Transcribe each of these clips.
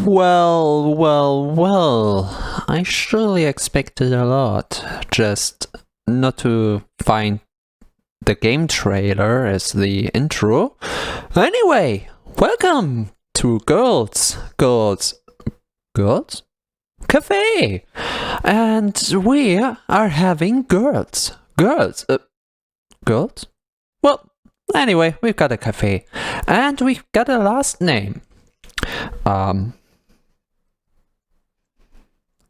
Well. I surely expected a lot. Just not to find the game trailer as the intro. Anyway, welcome to Girls Cafe. And we are having girls. Girls? Well, anyway, we've got a cafe. And we've got a last name.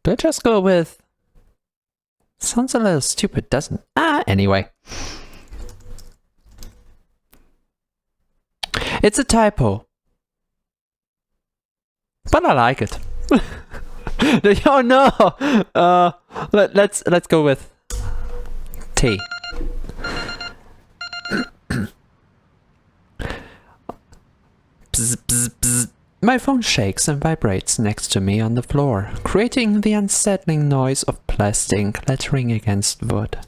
Do I just go with... Sounds a little stupid, doesn't it? Anyway. It's a typo. But I like it. Oh no! Let's go with T. Bzz, bzz, bzz. My phone shakes and vibrates next to me on the floor, creating the unsettling noise of plastic clattering against wood.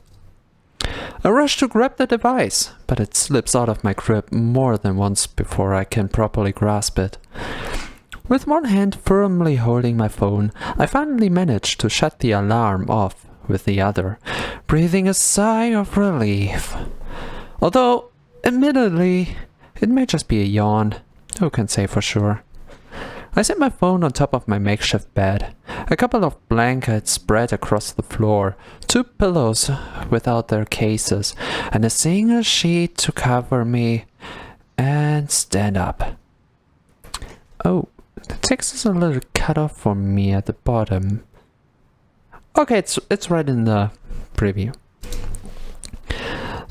I rush to grab the device, but it slips out of my grip more than once before I can properly grasp it. With one hand firmly holding my phone, I finally manage to shut the alarm off with the other, breathing a sigh of relief. Although, admittedly, it may just be a yawn. Who can say for sure? I set my phone on top of my makeshift bed, a couple of blankets spread across the floor, 2 pillows without their cases, and a single sheet to cover me, and stand up. Oh, the text is a little cut off for me at the bottom. Okay, it's right in the preview.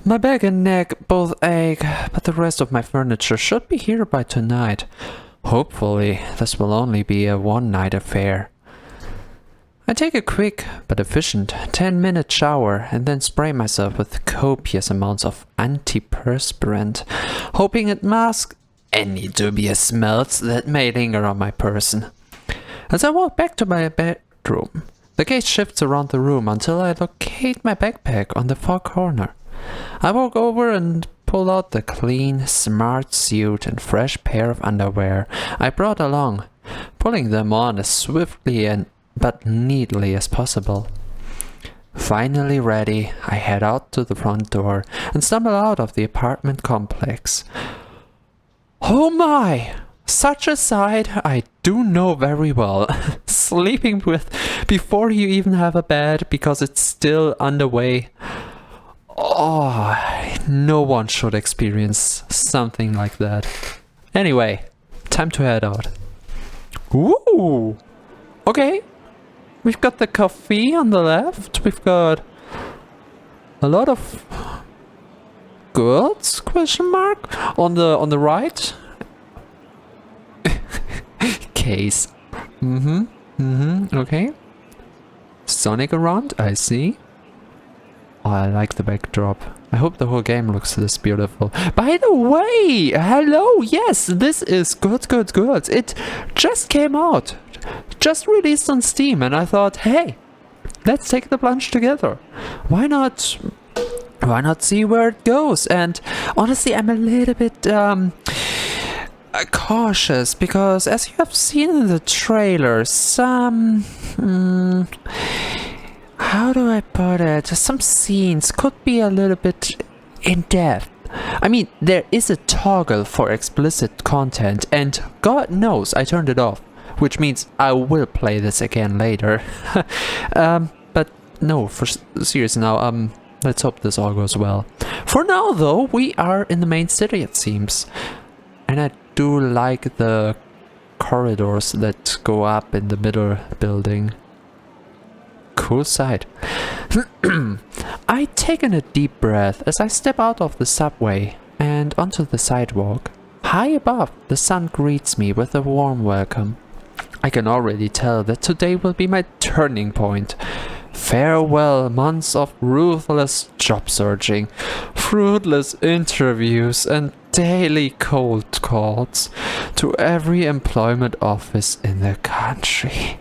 My back and neck both ache, but the rest of my furniture should be here by tonight. Hopefully, this will only be a one-night affair. I take a quick but efficient 10-minute shower and then spray myself with copious amounts of antiperspirant, hoping it masks any dubious smells that may linger on my person. As I walk back to my bedroom, the gaze shifts around the room until I locate my backpack on the far corner. I walk over and pull out the clean, smart suit and fresh pair of underwear I brought along, pulling them on as swiftly but neatly as possible. Finally ready, I head out to the front door and stumble out of the apartment complex. Oh my! Such a sight I do know very well. Sleeping with before you even have a bed because it's still underway. Oh, no one should experience something like that. Anyway, time to head out. Ooh! Okay. We've got the coffee on the left. We've got a lot of girls, question mark, on the right. Case. Okay. Sonic around, I see. Oh, I like the backdrop. I hope the whole game looks this beautiful. By the way, hello, yes, this is Girls. It just came out. Just released on Steam, and I thought, hey, let's take the plunge together. Why not see where it goes? And honestly, I'm a little bit cautious because, as you have seen in the trailer, some how do I put it? Some scenes could be a little bit in depth. I mean, there is a toggle for explicit content, and God knows I turned it off, which means I will play this again later. But no, for serious now, let's hope this all goes well. For now, though, we are in the main city, it seems. And I do like the corridors that go up in the middle building. Cool sight. I take in a deep breath as I step out of the subway and onto the sidewalk. High above, the sun greets me with a warm welcome. I can already tell that today will be my turning point. Farewell months of ruthless job searching, fruitless interviews and daily cold calls to every employment office in the country.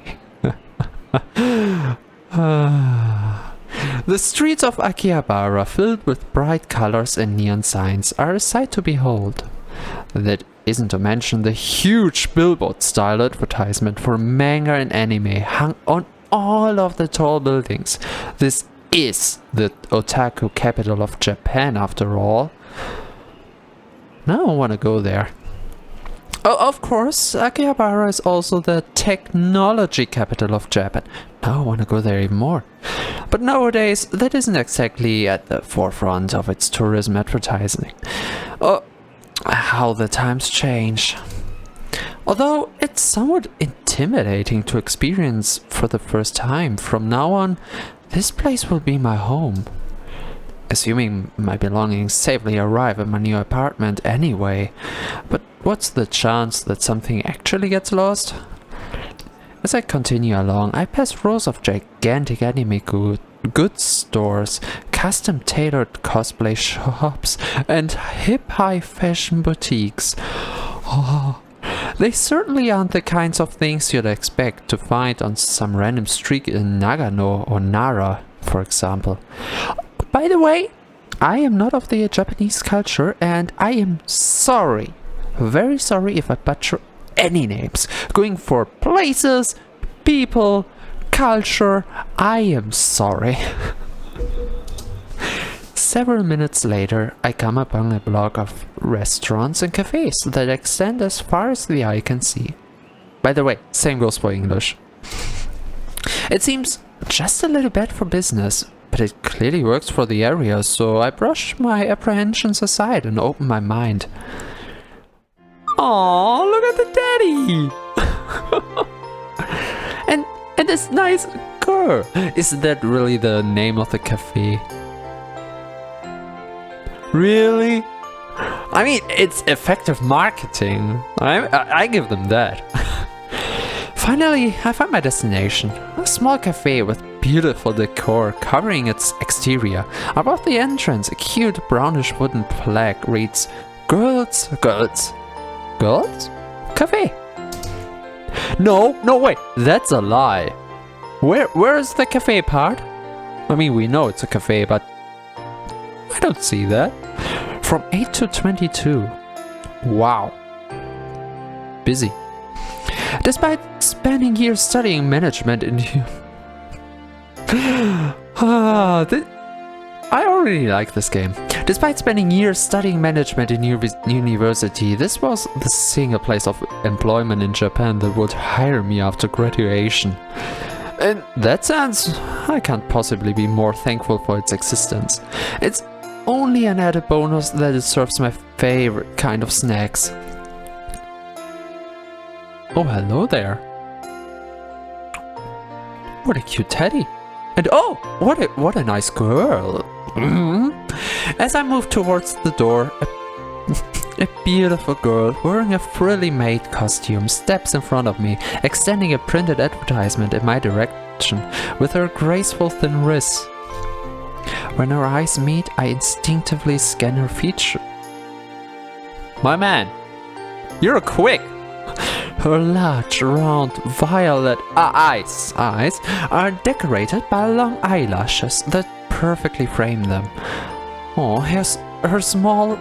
The streets of Akihabara, filled with bright colors and neon signs, are a sight to behold. That isn't to mention the huge billboard-style advertisement for manga and anime hung on all of the tall buildings. This is the otaku capital of Japan, after all. Now I want to go there. Oh, of course, Akihabara is also the technology capital of Japan. Now I want to go there even more. But nowadays, that isn't exactly at the forefront of its tourism advertising. Oh, how the times change. Although it's somewhat intimidating to experience for the first time, from now on, this place will be my home. Assuming my belongings safely arrive at my new apartment anyway. But what's the chance that something actually gets lost? As I continue along, I pass rows of gigantic anime goods stores, custom-tailored cosplay shops, and hip high fashion boutiques. Oh, they certainly aren't the kinds of things you'd expect to find on some random street in Nagano or Nara, for example. By the way, I am not of the Japanese culture, and I am sorry, very sorry if I butcher any names. Going for places, people, culture, I am sorry. Several minutes later, I come upon a block of restaurants and cafes that extend as far as the eye can see. By the way, same goes for English. It seems just a little bad for business, but it clearly works for the area, so I brush my apprehensions aside and open my mind. Aww, look at the daddy! and this nice girl. Is that really the name of the cafe? Really? I mean, it's effective marketing. I give them that. Finally, I found my destination. A small cafe with beautiful decor covering its exterior. Above the entrance, a cute brownish wooden plaque reads, Girls? Cafe. No, wait, that's a lie. Where is the cafe part? I mean, we know it's a cafe, but I don't see that. From 8 to 22. Wow. Busy. Despite spending years studying management in... I already like this game. Despite spending years studying management in university, this was the single place of employment in Japan that would hire me after graduation. In that sense, I can't possibly be more thankful for its existence. It's only an added bonus that it serves my favorite kind of snacks. Oh, hello there. What a cute teddy. And oh, what a nice girl. As I move towards the door, a beautiful girl wearing a frilly maid costume steps in front of me, extending a printed advertisement in my direction with her graceful thin wrists. When our eyes meet, I instinctively scan her feature. My man, you're quick! Her large, round, violet eyes are decorated by long eyelashes that perfectly frame them. Oh, her small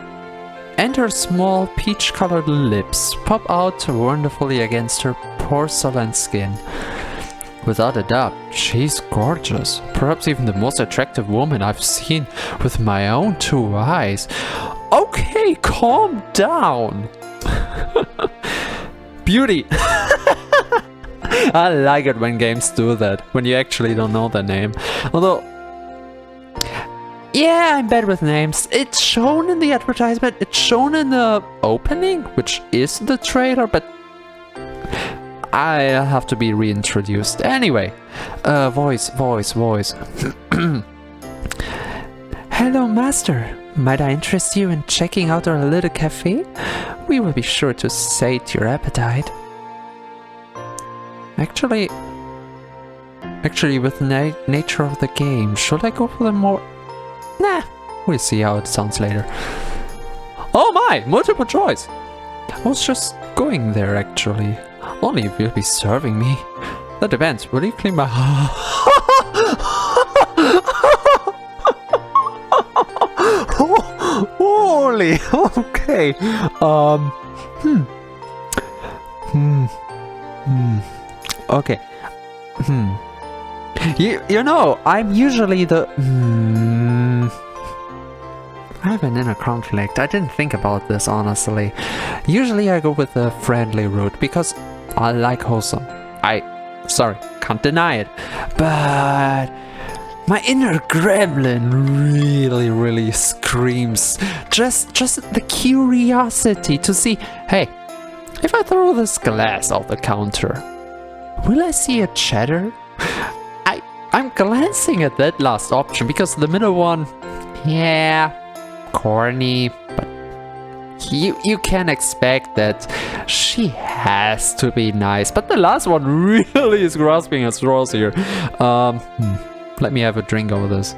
peach-colored lips pop out wonderfully against her porcelain skin. Without a doubt, she's gorgeous. Perhaps even the most attractive woman I've seen with my own two eyes. Okay, calm down. Beauty. I like it when games do that, when you actually don't know their name. Although, yeah, I'm bad with names. It's shown in the advertisement, it's shown in the opening, which is the trailer, but I'll have to be reintroduced. Anyway, voice. Hello, master. Might I interest you in checking out our little cafe? We will be sure to sate your appetite. Actually, with the nature of the game, should I go for the more... Nah, we'll see how it sounds later. Oh my, multiple choice! I was just going there actually. Only if you'll be serving me. That depends, will you clean my... Holy, okay. Hmm. Hmm. Hmm. Okay. Hmm. You know, I'm usually the... I have an inner conflict. I didn't think about this, honestly. Usually I go with the friendly route because I like wholesome. Sorry, can't deny it. But my inner gremlin really screams just the curiosity to see, hey, if I throw this glass off the counter, will I see a cheddar? I'm glancing at that last option because the middle one, yeah, corny, but you can expect that she has to be nice. But the last one really is grasping at straws here. Let me have a drink over this.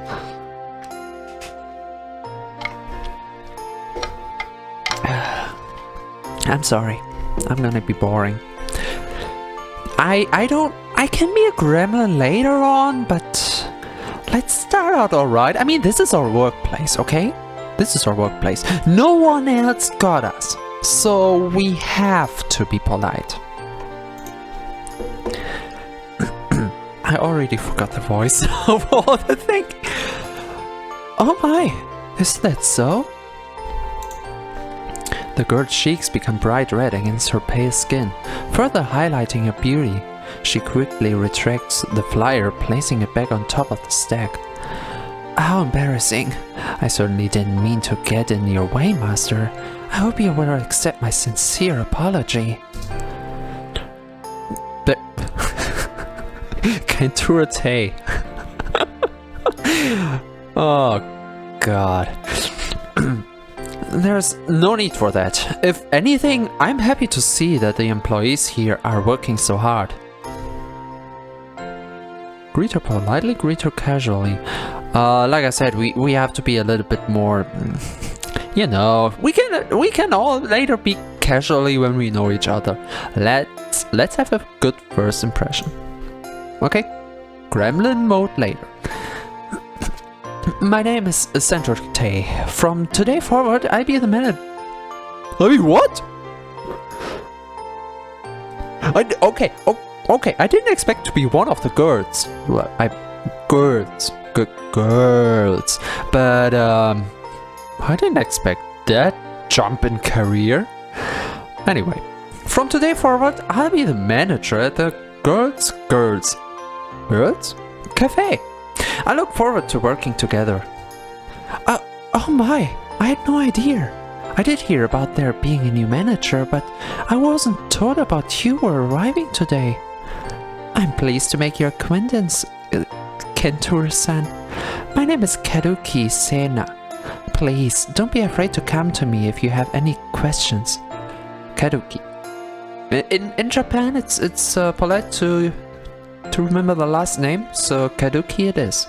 I'm sorry. I'm gonna be boring. I can be a gremlin later on, but let's start out alright. I mean, this is our workplace, okay? This is our workplace. No one else got us, so we have to be polite. I already forgot the voice of all the thing. Oh my, is that so? The girl's cheeks become bright red against her pale skin, further highlighting her beauty. She quickly retracts the flyer, placing it back on top of the stack. How embarrassing. I certainly didn't mean to get in your way, Master. I hope you will accept my sincere apology. But... Kenturate. Oh, God. There's no need for that. If anything, I'm happy to see that the employees here are working so hard. Greet her politely, greet her casually. Like I said, we have to be a little bit more, you know, we can all later be casually when we know each other. Let's have a good first impression. Okay? Gremlin mode later. My name is Sandra Tay. From today forward, I'll be the manager. I mean, what? Okay, I didn't expect to be one of the girls. Well, girls. But, I didn't expect that jump in career. Anyway, from today forward, I'll be the manager at the Girls Cafe. I look forward to working together. Oh my, I had no idea. I did hear about there being a new manager, but I wasn't told about you were arriving today. I'm pleased to make your acquaintance, Kentur-san. My name is Karuki Sena. Please, don't be afraid to come to me if you have any questions. Karuki. In Japan, it's polite to remember the last name, so Karuki it is.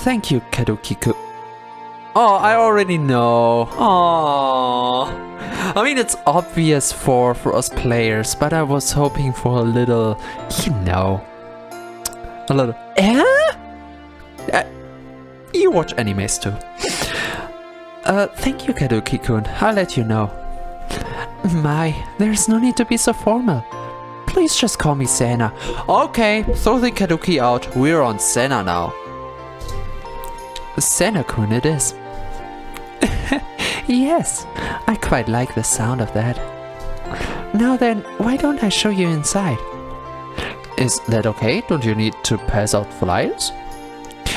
Thank you, Karuki-ku. Oh, I already know. Oh, I mean, it's obvious for us players, but I was hoping for a little, you know, a little. You watch animes too. Thank you, Karuki-kun. I'll let you know. My, there's no need to be so formal. Please just call me Sena. Okay, throw the Karuki out. We're on Sena now. Sena-kun it is. Yes, I quite like the sound of that. Now then, why don't I show you inside? Is that okay? Don't you need to pass out flyers?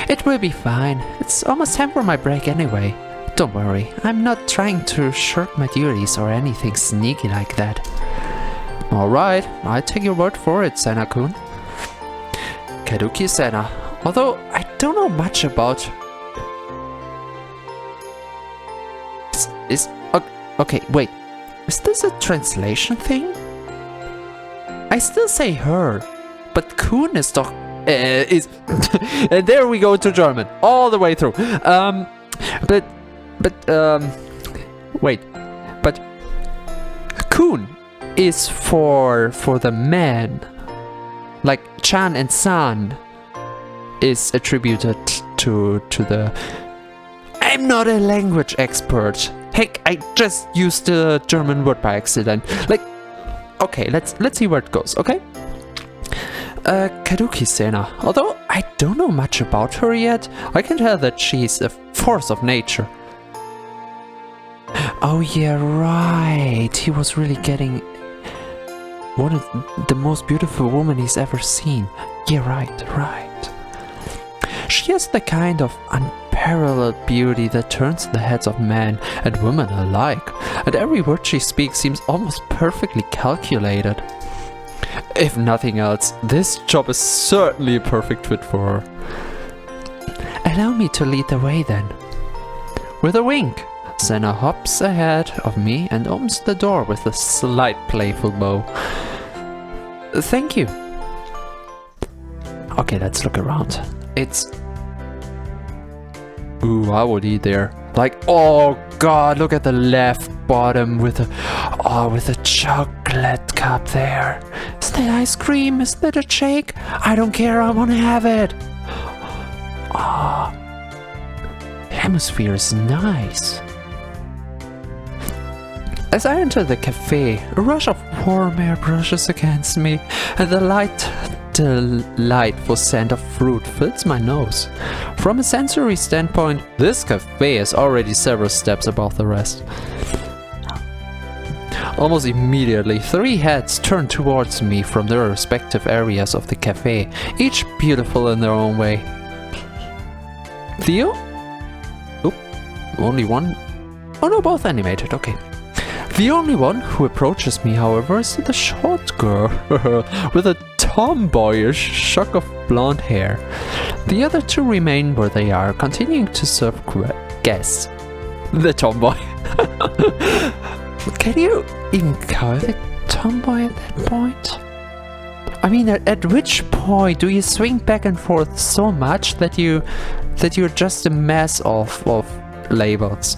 It will be fine. It's almost time for my break anyway. Don't worry, I'm not trying to shirk my duties or anything sneaky like that. Alright, I take your word for it, Sena-kun. Karuki Sena. Although I don't know much about... Okay, wait. Is this a translation thing? I still say her, but Kun is doch... is... And there we go to German, all the way through. Wait. But... Kun is for the man. Like Chan and San is attributed to the I'm not a language expert. Heck, I just used a German word by accident. Like, okay, let's see where it goes, okay? Karuki Sena. Although I don't know much about her yet, I can tell that she's a force of nature. Oh yeah, right. He was really getting one of the most beautiful women he's ever seen. Yeah, right. She has the kind of unparalleled beauty that turns the heads of men and women alike, and every word she speaks seems almost perfectly calculated. If nothing else, this job is certainly a perfect fit for her. Allow me to lead the way then. With a wink, Senna hops ahead of me and opens the door with a slight playful bow. Thank you. Okay, let's look around. It's... Ooh, I would eat there. Like, oh god, look at the left bottom with a chocolate cup there. Is that ice cream? Is that a shake? I don't care, I want to have it. Ah, the atmosphere is nice. As I enter the cafe, a rush of warm air brushes against me, and the delightful scent of fruit fills my nose. From a sensory standpoint, this cafe is already several steps above the rest. Almost immediately, 3 heads turn towards me from their respective areas of the cafe, each beautiful in their own way. Theo? Oop, only one? Oh no, both animated, okay. The only one who approaches me, however, is the short girl with a tomboyish shock of blonde hair. The other 2 remain where they are, continuing to serve guests. The tomboy. Can you even call it tomboy at that point? I mean, at which point do you swing back and forth so much that you're just a mess of labels?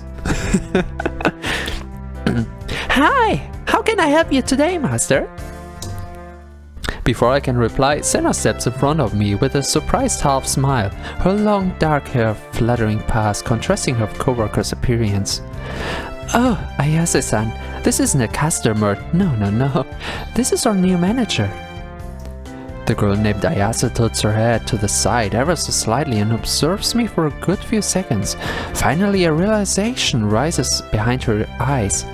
Hi! How can I help you today, master? Before I can reply, Senna steps in front of me with a surprised half smile, her long dark hair fluttering past, contrasting her coworker's appearance. Oh, Ayase-san, this isn't a customer. No. This is our new manager. The girl named Ayase tilts her head to the side ever so slightly and observes me for a good few seconds. Finally, a realization rises behind her eyes.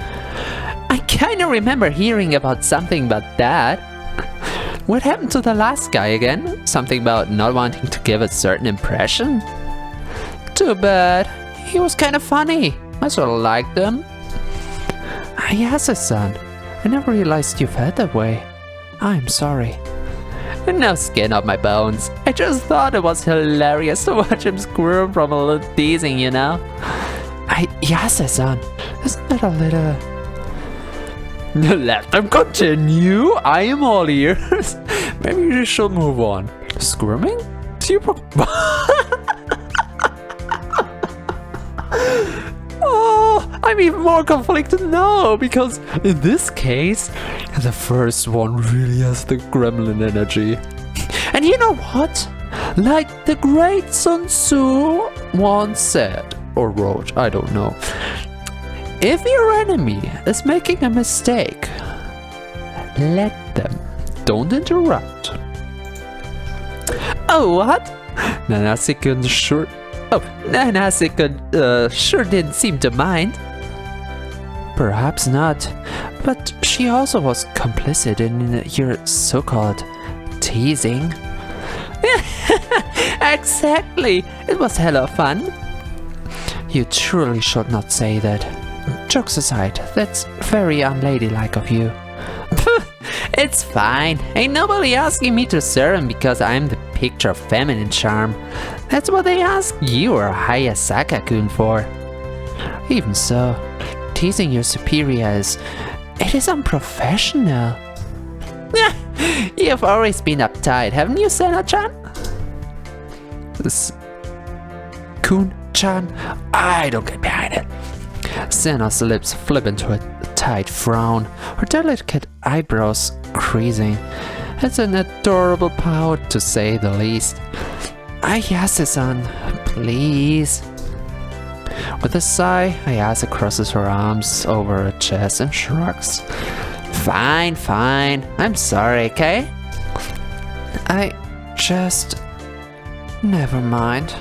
I kinda remember hearing about something about that. What happened to the last guy again? Something about not wanting to give a certain impression? Too bad. He was kinda funny. I sort of liked him. Ayase-san, I never realized you felt that way. I'm sorry. No skin on my bones. I just thought it was hilarious to watch him squirm from a little teasing, you know? Ayase-san, isn't that a little... Let them continue. I am all ears. Maybe you should move on. Squirming? Super. Oh, I'm even more conflicted now because in this case, the first one really has the gremlin energy. And you know what? Like the great Sun Tzu once said or wrote, I don't know. If your enemy is making a mistake, let them. Don't interrupt. Oh, what? Nanase-kun sure didn't seem to mind. Perhaps not, but she also was complicit in your so-called teasing. Exactly. It was hella fun. You truly should not say that. Jokes aside, that's very unladylike of you. It's fine. Ain't nobody asking me to serve him because I'm the picture of feminine charm. That's what they ask you or Hayasaka-kun for. Even so, teasing your superior is unprofessional. You've always been uptight, haven't you, Senna-chan? Kun-chan? I don't get behind it. Senna's lips flip into a tight frown, her delicate eyebrows creasing. It's an adorable pout, to say the least. Ayase-san, please. With a sigh, Ayase crosses her arms over her chest and shrugs. Fine, fine. I'm sorry, okay? I just... Never mind.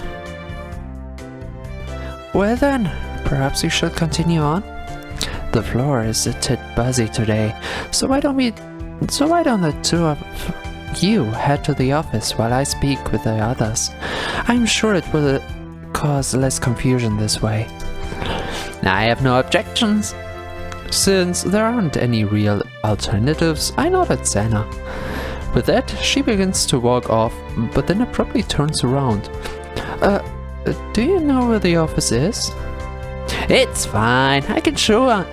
Well then, perhaps you should continue on? The floor is a tit buzzy today, so why don't the two of you head to the office while I speak with the others? I'm sure it will cause less confusion this way. I have no objections. Since there aren't any real alternatives, I nod at Senna. With that, she begins to walk off, but then abruptly turns around. Do you know where the office is? It's fine, I can show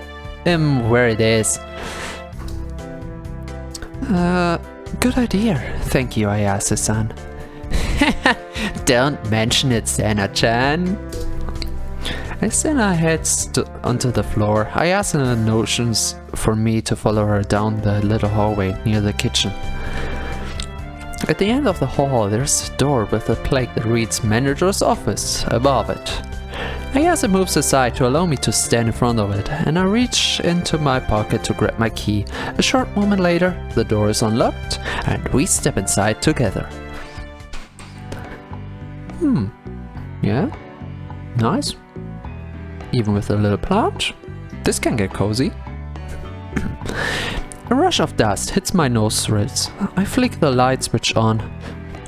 him where it is. Good idea. Thank you, Ayase-san. Don't mention it, Senna-chan. As Senna heads onto the floor, Ayase notions for me to follow her down the little hallway near the kitchen. At the end of the hall, there's a door with a plaque that reads Manager's Office above it. Ayase moves aside to allow me to stand in front of it, and I reach into my pocket to grab my key. A short moment later, the door is unlocked, and we step inside together. Yeah? Nice. Even with a little plant, this can get cozy. A rush of dust hits my nostrils. I flick the light switch on.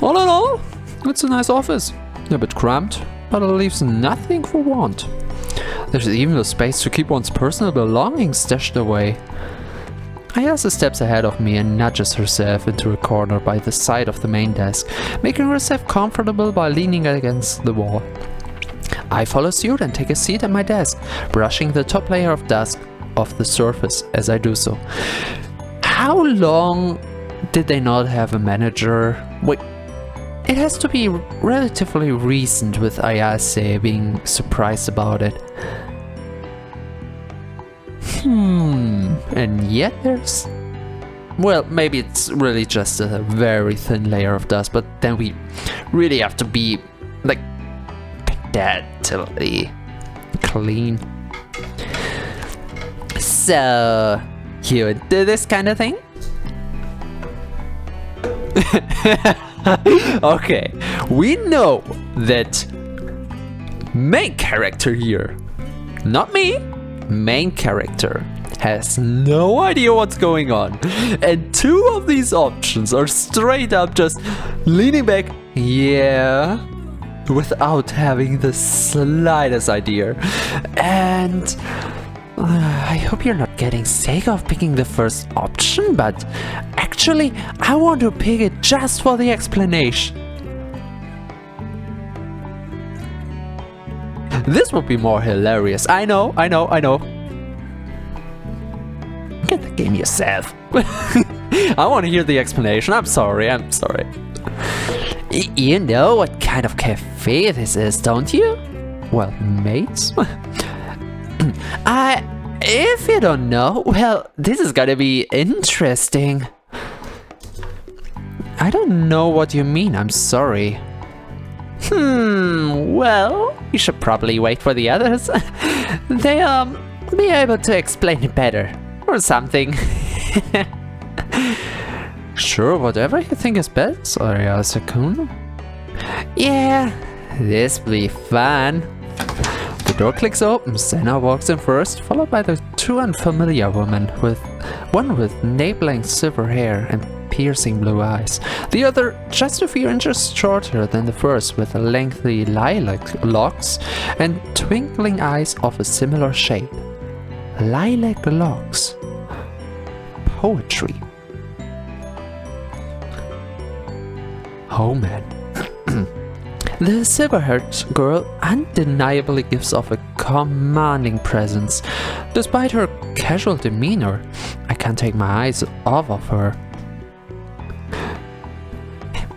All in all, it's a nice office. A bit cramped, but it leaves nothing for want. There's even a space to keep one's personal belongings stashed away. Ayase steps ahead of me and nudges herself into a corner by the side of the main desk, making herself comfortable by leaning against the wall. I follow suit and take a seat at my desk, brushing the top layer of dust off the surface as I do so. How long did they not have a manager? Wait, it has to be relatively recent with Ayase being surprised about it. And yet there's... Well, maybe it's really just a very thin layer of dust, but then we really have to be, like, pedantally clean. So, you do this kind of thing? Okay, we know that main character here, not me, main character, has no idea what's going on, and two of these options are straight up just leaning back, yeah, without having the slightest idea. And I hope you're not getting sick of picking the first option, but actually I want to pick it just for the explanation. This would be more hilarious. I know. Get the game yourself. I want to hear the explanation. I'm sorry. You know what kind of cafe this is, don't you? Well, Maids? If you don't know, well, this is gonna be interesting. I don't know what you mean, I'm sorry. Well, you should probably wait for the others. They'll be able to explain it better. Or something. Sure, whatever you think is best, Ayase-kun. Yeah, this will be fun. The door clicks open, Senna walks in first, followed by the two unfamiliar women, one with nape-length silver hair and piercing blue eyes, the other just a few inches shorter than the first with lengthy lilac locks and twinkling eyes of a similar shade. Lilac locks. Poetry. Oh man. The silver-haired girl undeniably gives off a commanding presence. Despite her casual demeanor, I can't take my eyes off of her.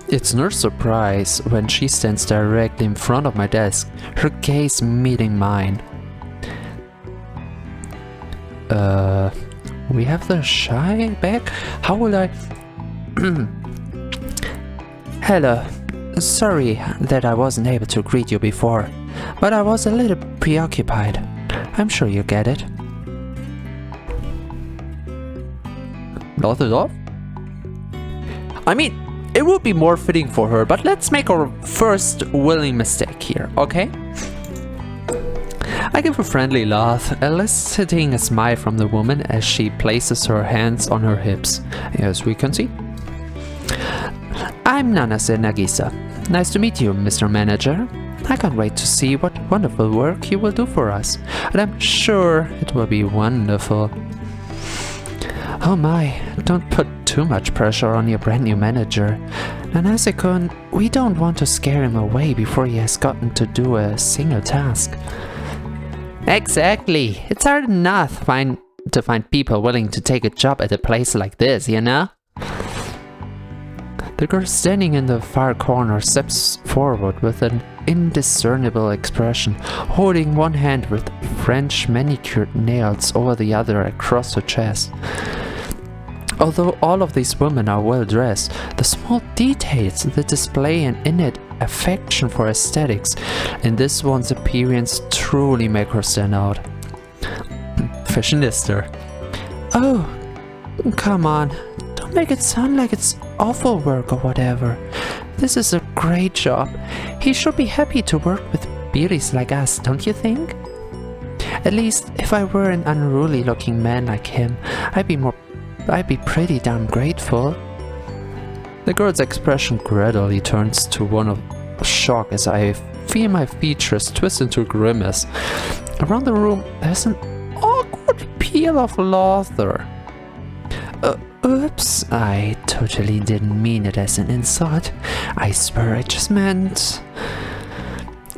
It's no surprise when she stands directly in front of my desk, her gaze meeting mine. We have the shy back? How will I... Hello. Sorry that I wasn't able to greet you before, but I was a little preoccupied. I'm sure you get it. Not at all? I mean, it would be more fitting for her, but let's make our first willing mistake here, okay? I give a friendly laugh, eliciting a smile from the woman as she places her hands on her hips, as we can see. I'm Nanase Nagisa. Nice to meet you, Mr. Manager. I can't wait to see what wonderful work you will do for us, and I'm sure it will be wonderful. Oh my, don't put too much pressure on your brand new manager. Nanase-kun, we don't want to scare him away before he has gotten to do a single task. Exactly. It's hard enough to find people willing to take a job at a place like this, you know? The girl standing in the far corner steps forward with an indiscernible expression, holding one hand with French manicured nails over the other across her chest. Although all of these women are well dressed, the small details that display an innate affection for aesthetics in this one's appearance truly make her stand out. Fashionista. Oh, come on. Don't make it sound like it's awful work or whatever. This is a great job. He should be happy to work with beauties like us, don't you think? At least, if I were an unruly looking man like him, I'd be pretty damn grateful. The girl's expression gradually turns to one of shock as I feel my features twist into a grimace. Around the room, there's an awkward peel of laughter. Oops, I totally didn't mean it as an insult. I swear I just meant...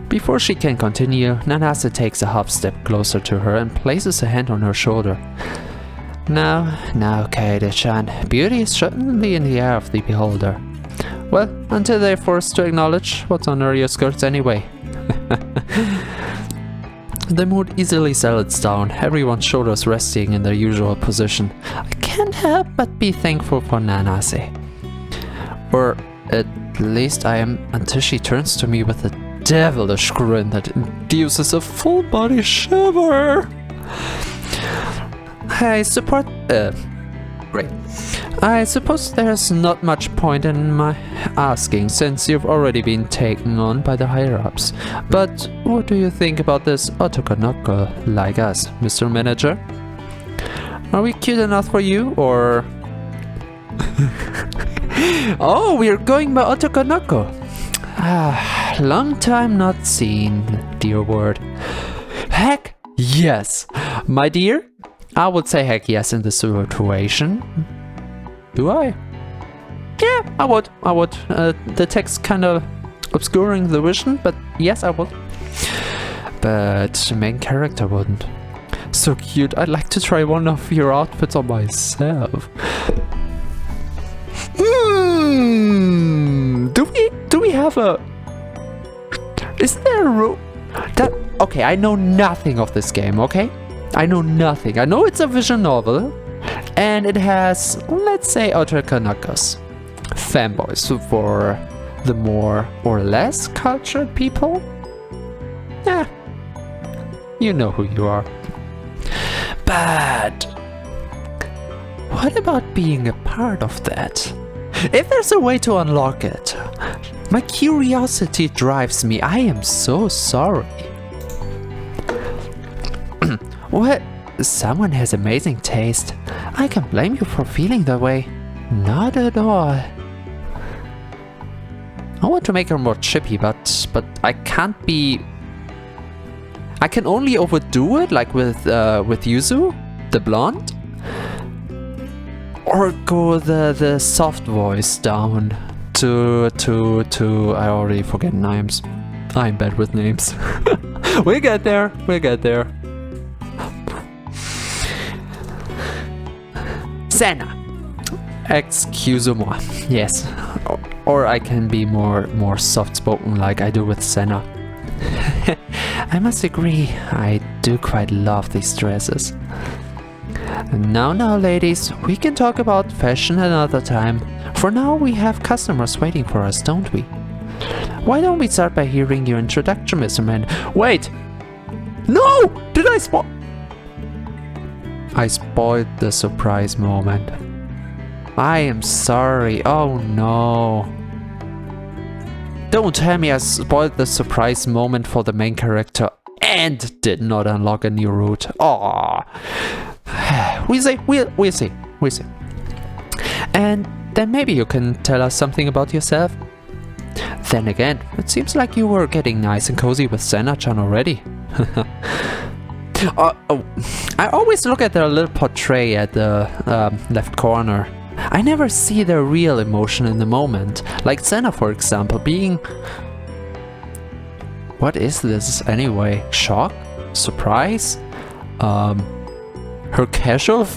Before she can continue, Nanase takes a hop step closer to her and places a hand on her shoulder. Now, Kaede-chan, beauty is certainly in the eye of the beholder. Well, until they're forced to acknowledge what's under your skirts anyway. The mood easily settles down, everyone's shoulders resting in their usual position. I can't help but be thankful for Nanase. Or at least I am, until she turns to me with a devilish grin that induces a full body shiver. Great. I suppose there's not much point in my asking, since you've already been taken on by the higher-ups. But what do you think about this otokonoko like us, Mr. Manager? Are we cute enough for you, or... Oh, we're going by otokonoko. Ah, long time not seen, dear word. Heck yes, my dear. I would say heck yes in this situation. Do I? Yeah, I would. The text kind of obscuring the vision, but yes, I would. But the main character wouldn't. So cute, I'd like to try one of your outfits on myself. Do we have a... Is there a room? Okay, I know nothing of this game, okay? I know nothing. I know it's a visual novel, and it has, let's say, otakonokos, fanboys for the more or less cultured people. Yeah, you know who you are. But what about being a part of that? If there's a way to unlock it, my curiosity drives me. I am so sorry. What? Someone has amazing taste. I can't blame you for feeling that way. Not at all. I want to make her more chippy, but I can't be... I can only overdo it, like with Yuzu, the blonde. Or go the soft voice down to I already forget names. I'm bad with names. We'll get there. Senna. Excuse-moi. Yes. Or I can be more soft-spoken like I do with Senna. I must agree, I do quite love these dresses. Now, ladies, we can talk about fashion another time. For now, we have customers waiting for us, don't we? Why don't we start by hearing your introduction, Mr. Man? Wait! No! Did I spoil? I spoiled the surprise moment. I am sorry. Oh no. Don't tell me I spoiled the surprise moment for the main character and did not unlock a new route. Oh. We'll see. And then maybe you can tell us something about yourself. Then again, it seems like you were getting nice and cozy with Senna-chan already. I always look at their little portrait at the left corner. I never see their real emotion in the moment. Like Senna, for example, being... What is this anyway? Shock? Surprise? Her casual...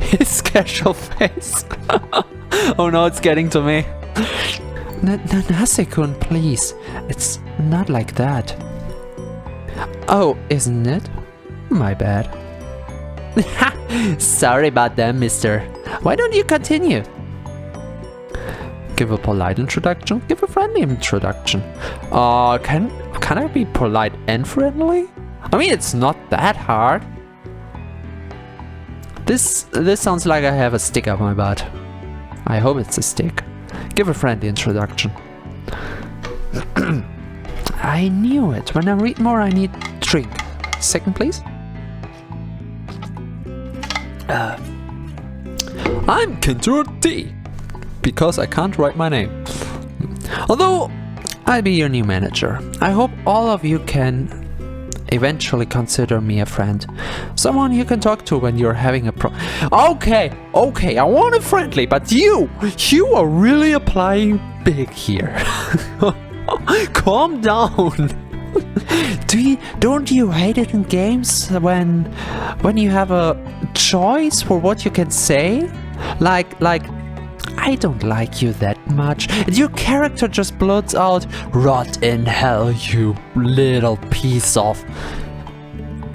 his casual face. Oh no, it's getting to me. Nase-kun, please. It's not like that. Oh, isn't it? My bad. Sorry about that, mister. Why don't you continue? Give a polite introduction? Give a friendly introduction. Can I be polite and friendly? I mean, it's not that hard. This sounds like I have a stick up my butt. I hope it's a stick. Give a friendly introduction. I knew it. When I read more, I need drink. Second, please. I'm Kentaro D. Because I can't write my name. Although, I'll be your new manager. I hope all of you can eventually consider me a friend. Someone you can talk to when you're having a Okay, I want it friendly, but you are really applying big here. Calm down. Don't you hate it in games when you have a choice for what you can say? Like I don't like you that much, and your character just blurts out, "Rot in hell, you little piece of..."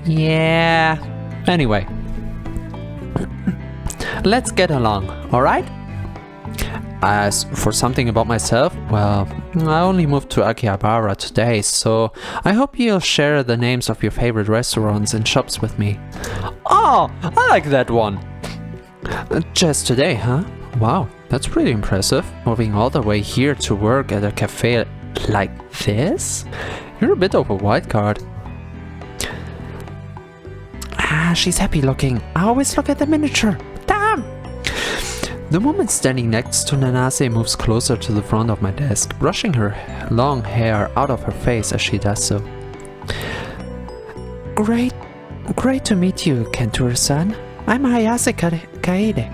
Yeah. Anyway, let's get along, alright? As for something about myself, well, I only moved to Akihabara today, so I hope you'll share the names of your favorite restaurants and shops with me. Oh, I like that one! Just today, huh? Wow, that's pretty impressive. Moving all the way here to work at a cafe like this? You're a bit of a wild card. Ah, she's happy looking. I always look at the miniature. Damn! The woman standing next to Nanase moves closer to the front of my desk, brushing her long hair out of her face as she does so. Great to meet you, Kentaro-san. I'm Hayase Kaede.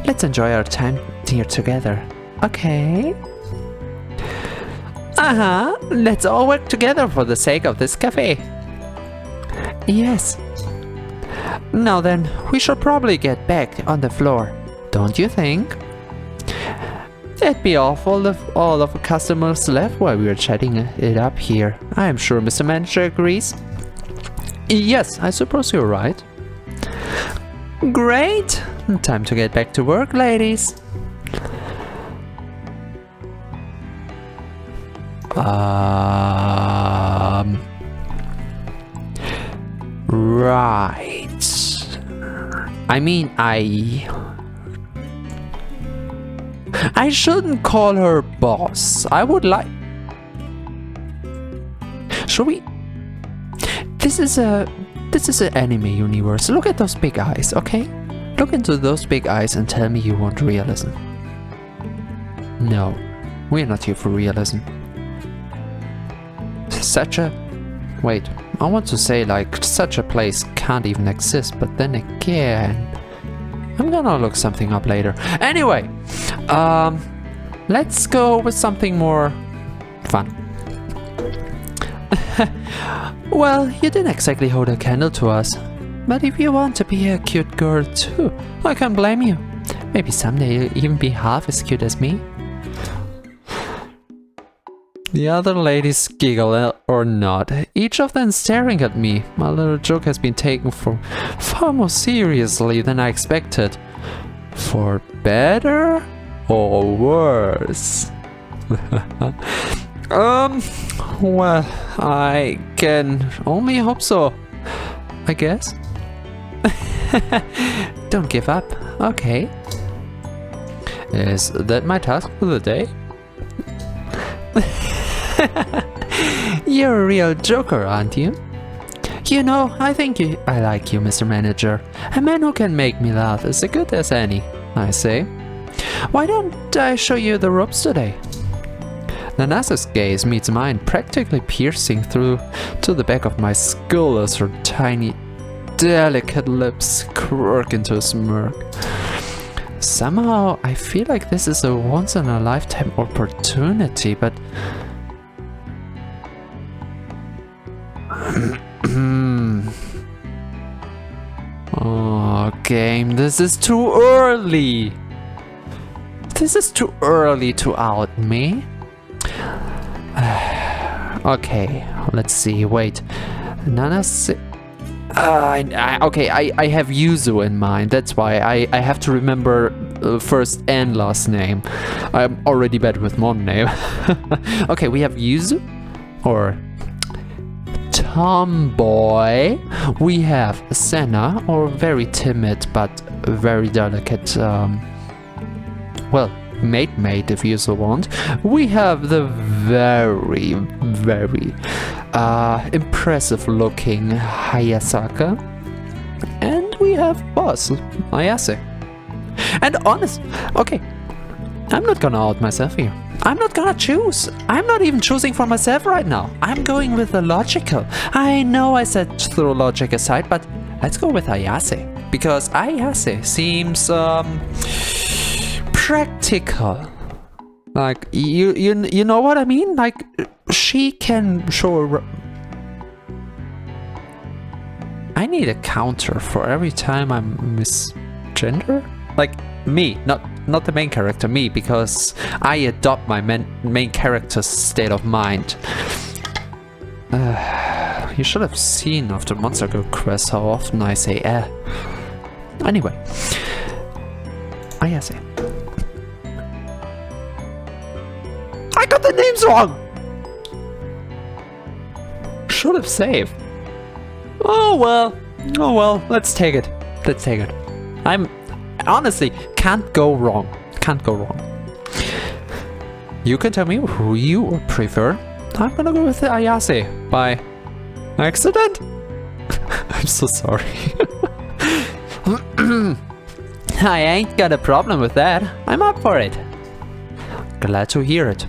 Let's enjoy our time here together. Okay? Let's all work together for the sake of this cafe. Yes. Now then, we should probably get back on the floor. Don't you think? That'd be awful if all of the customers left while we were chatting it up here. I am sure Mr. Manager agrees. Yes, I suppose you're right. Great! Time to get back to work, ladies. Right. I mean, I shouldn't call her boss. I would like... Should we... This is an anime universe. Look at those big eyes, okay? Look into those big eyes and tell me you want realism. No, we're not here for realism. Wait, I want to say like such a place can't even exist, but then again... I'm gonna look something up later. Anyway, let's go with something more fun. Well, you didn't exactly hold a candle to us. But if you want to be a cute girl too, I can't blame you. Maybe someday you'll even be half as cute as me. The other ladies giggle or nod, each of them staring at me. My little joke has been taken far more seriously than I expected. For better or worse? Well, I can only hope so, I guess. Don't give up, okay. Is that my task for the day? You're a real joker, aren't you? You know, I think I like you, Mr. Manager. A man who can make me laugh is as good as any, I say. Why don't I show you the ropes today? Nanasa's gaze meets mine, practically piercing through to the back of my skull as her tiny, delicate lips quirk into a smirk. Somehow, I feel like this is a once-in-a-lifetime opportunity, but... Oh, game, this is too early! This is too early to out me. Okay, let's see, wait. Nanase... okay, I have Yuzu in mind, that's why I have to remember first and last name. I'm already bad with one name. Okay, we have Yuzu, or Tomboy. We have Senna, or very timid but very delicate, well, mate if you so want. We have the very impressive looking Hayasaka, and we have boss Ayase. And honest, okay, I'm not gonna out myself here. I'm not gonna choose. I'm not even choosing for myself right now. I'm going with the logical. I know I said throw logic aside, but let's go with Ayase, because Ayase seems practical. Like, you know what I mean? Like, she can show I need a counter for every time I misgender? Like, me, not the main character, me, because I adopt my main character's state of mind. You should have seen after Monster Girl Quest how often I say Anyway. Ayase. I got the names wrong! Should have saved. Oh well, let's take it. I'm honestly can't go wrong. You can tell me who you prefer. I'm gonna go with the Ayase by accident. I'm so sorry. I ain't got a problem with that. I'm up for it. Glad to hear it.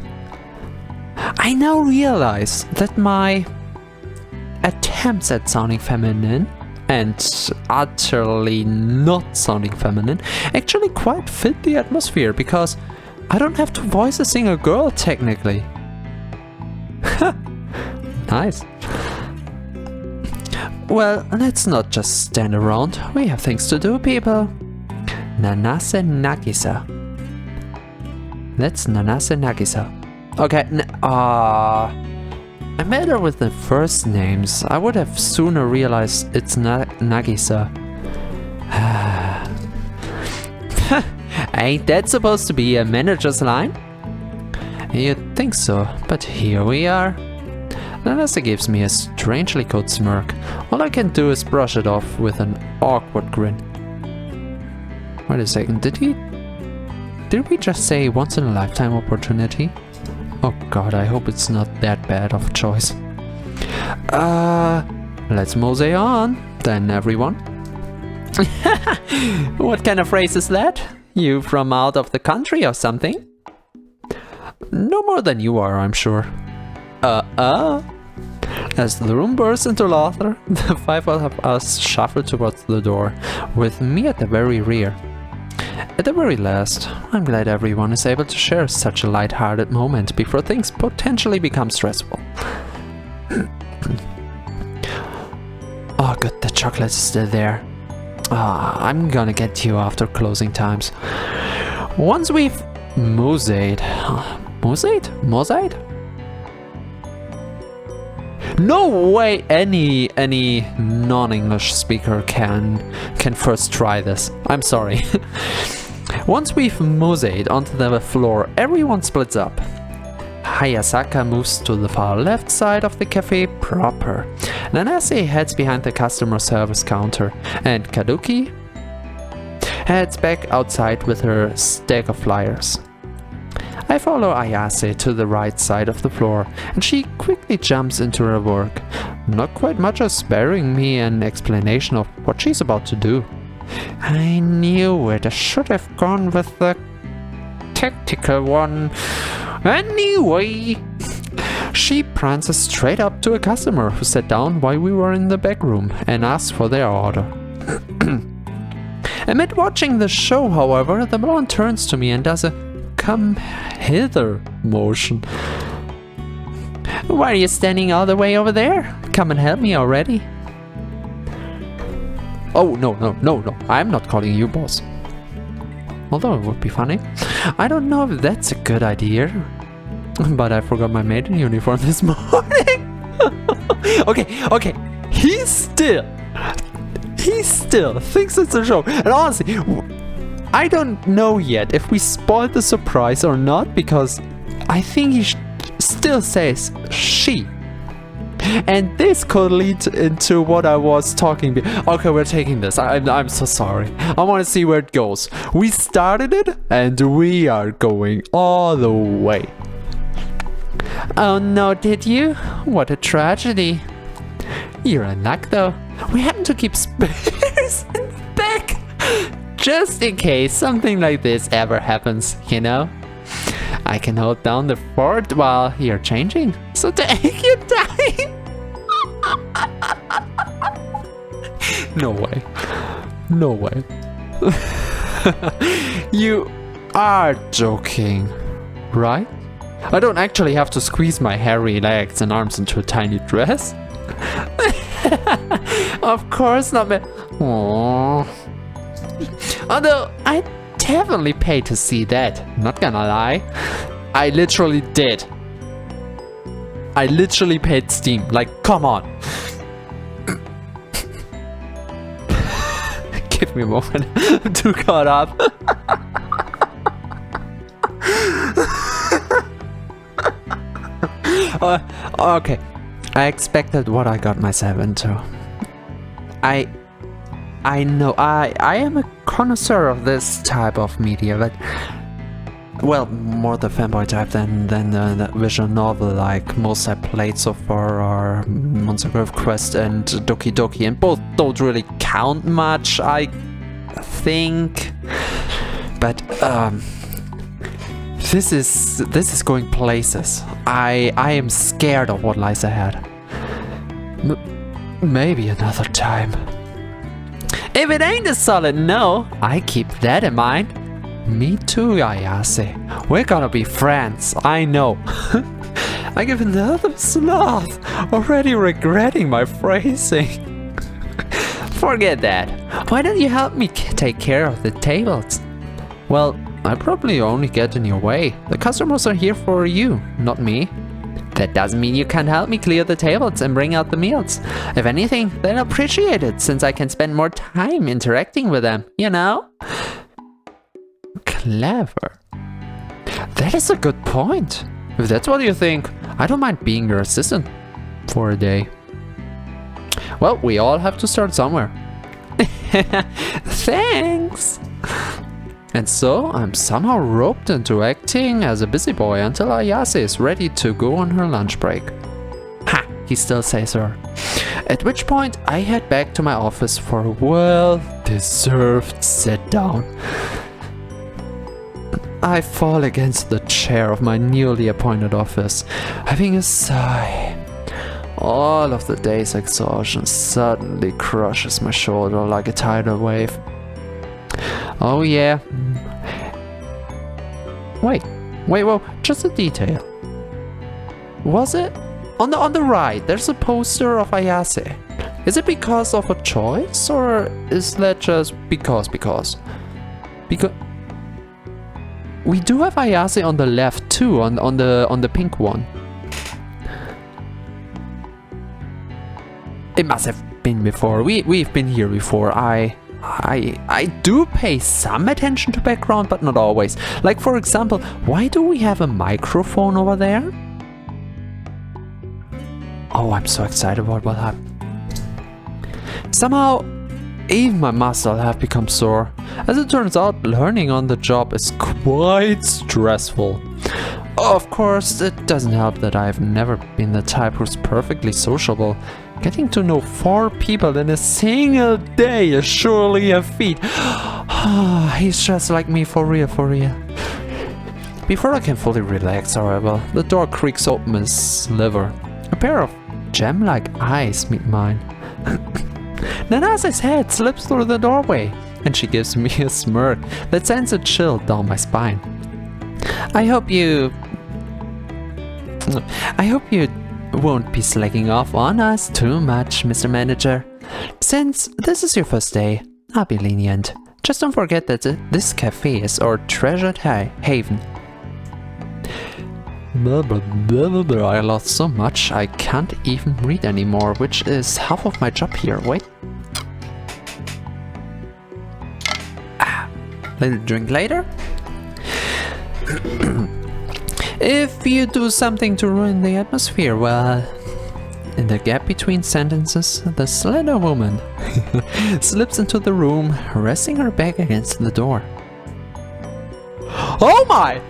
I now realize that my attempts at sounding feminine and utterly not sounding feminine actually quite fit the atmosphere, because I don't have to voice a single girl technically. Nice. Well, let's not just stand around. We have things to do, people. Nanase Nagisa. That's Nanase Nagisa. Okay, I made her with the first names. I would have sooner realized it's Nagisa. Ain't that supposed to be a manager's line? You'd think so, but here we are. Nanase gives me a strangely cold smirk. All I can do is brush it off with an awkward grin. Wait a second, did we just say once in a lifetime opportunity? Oh god, I hope it's not that bad of a choice. Let's mosey on, then, everyone. What kind of phrase is that? You from out of the country or something? No more than you are, I'm sure. As the room bursts into laughter, the five of us shuffle towards the door, with me at the very rear. At the very last, I'm glad everyone is able to share such a light-hearted moment before things potentially become stressful. Oh good, the chocolate is still there. I'm gonna get you after closing times. Once we've moseyed? No way any non-English speaker can first try this. I'm sorry. Once we've moseyed onto the floor, everyone splits up. Hayasaka moves to the far left side of the cafe proper. Nanase heads behind the customer service counter, and Kaduki heads back outside with her stack of flyers. I follow Ayase to the right side of the floor, and she quickly jumps into her work, not quite much as sparing me an explanation of what she's about to do. I knew it. I should have gone with the tactical one. Anyway, she prances straight up to a customer who sat down while we were in the back room and asked for their order. Amid watching the show, however, the blonde turns to me and does a come hither motion. Why are you standing all the way over there? Come and help me already. Oh, no, I'm not calling you boss. Although it would be funny. I don't know if that's a good idea. But I forgot my maiden uniform this morning. Okay. He still thinks it's a show. And honestly, I don't know yet if we spoiled the surprise or not, because I think he still says she. And this could lead into what I was talking about. Okay, we're taking this. I'm so sorry. I want to see where it goes. We started it and we are going all the way. Oh no, did you? What a tragedy. You're in luck though. We happen to keep spares in the back, just in case something like this ever happens, you know? I can hold down the fort while you're changing, so take your time. No way. You are joking, right? I don't actually have to squeeze my hairy legs and arms into a tiny dress. Of course not, man. Aww. Although I definitely paid to see that, not gonna lie. I literally did. I literally paid Steam, like, come on. Give me a moment. I'm too caught up. Okay. I expected what I got myself into. I know I am a connoisseur of this type of media, but well, more the fanboy type than the visual novel, like most I played so far are Monster Grove Quest and Doki Doki, and both don't really count much, I think. But this is going places. I am scared of what lies ahead. Maybe another time. If it ain't a solid no, I keep that in mind. Me too, Ayase. We're gonna be friends, I know. I give another sloth, already regretting my phrasing. Forget that. Why don't you help me take care of the tables? Well, I probably only get in your way. The customers are here for you, not me. That doesn't mean you can't help me clear the tables and bring out the meals. If anything, they'll appreciate it, since I can spend more time interacting with them, you know? Clever. That is a good point. If that's what you think, I don't mind being your assistant for a day. Well, we all have to start somewhere. Thanks! And so, I'm somehow roped into acting as a busy boy until Ayase is ready to go on her lunch break. Ha! He still says her. At which point, I head back to my office for a well-deserved sit-down. I fall against the chair of my newly appointed office, having a sigh. All of the day's exhaustion suddenly crushes my shoulder like a tidal wave. Oh yeah. Wait, whoa, just a detail. Was it? On the right, there's a poster of Ayase. Is it because of a choice, or is that just because? Because we do have Ayase on the left too, on the pink one. It must have been before. We've been here before. I do pay some attention to background, but not always. Like, for example, why do we have a microphone over there? Oh, I'm so excited about what happened. Somehow, even my muscles have become sore. As it turns out, learning on the job is quite stressful. Of course, it doesn't help that I've never been the type who's perfectly sociable. Getting to know 4 people in a single day is surely a feat. He's just like me, for real, for real. Before I can fully relax, however, the door creaks open a sliver. A pair of gem-like eyes meet mine. Nanase's head slips through the doorway, and she gives me a smirk that sends a chill down my spine. I hope you won't be slacking off on us too much, Mr. Manager. Since this is your first day, I'll be lenient. Just don't forget that this cafe is our treasured haven. Blah, blah, blah, blah, blah. I lost so much I can't even read anymore, which is half of my job here. Wait. Little drink later. If you do something to ruin the atmosphere, well... In the gap between sentences, the slender woman slips into the room, resting her back against the door. Oh my!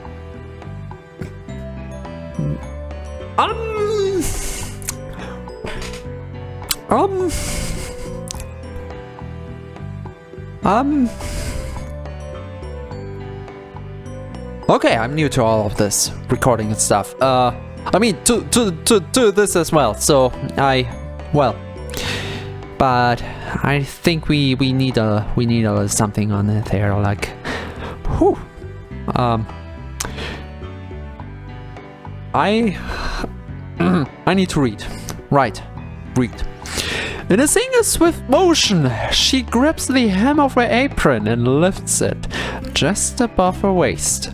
Okay, I'm new to all of this recording and stuff. I mean, to this as well. So but I think we need a something on it there, like, whew. I need to read. Right, read. In a single swift motion, she grabs the hem of her apron and lifts it just above her waist.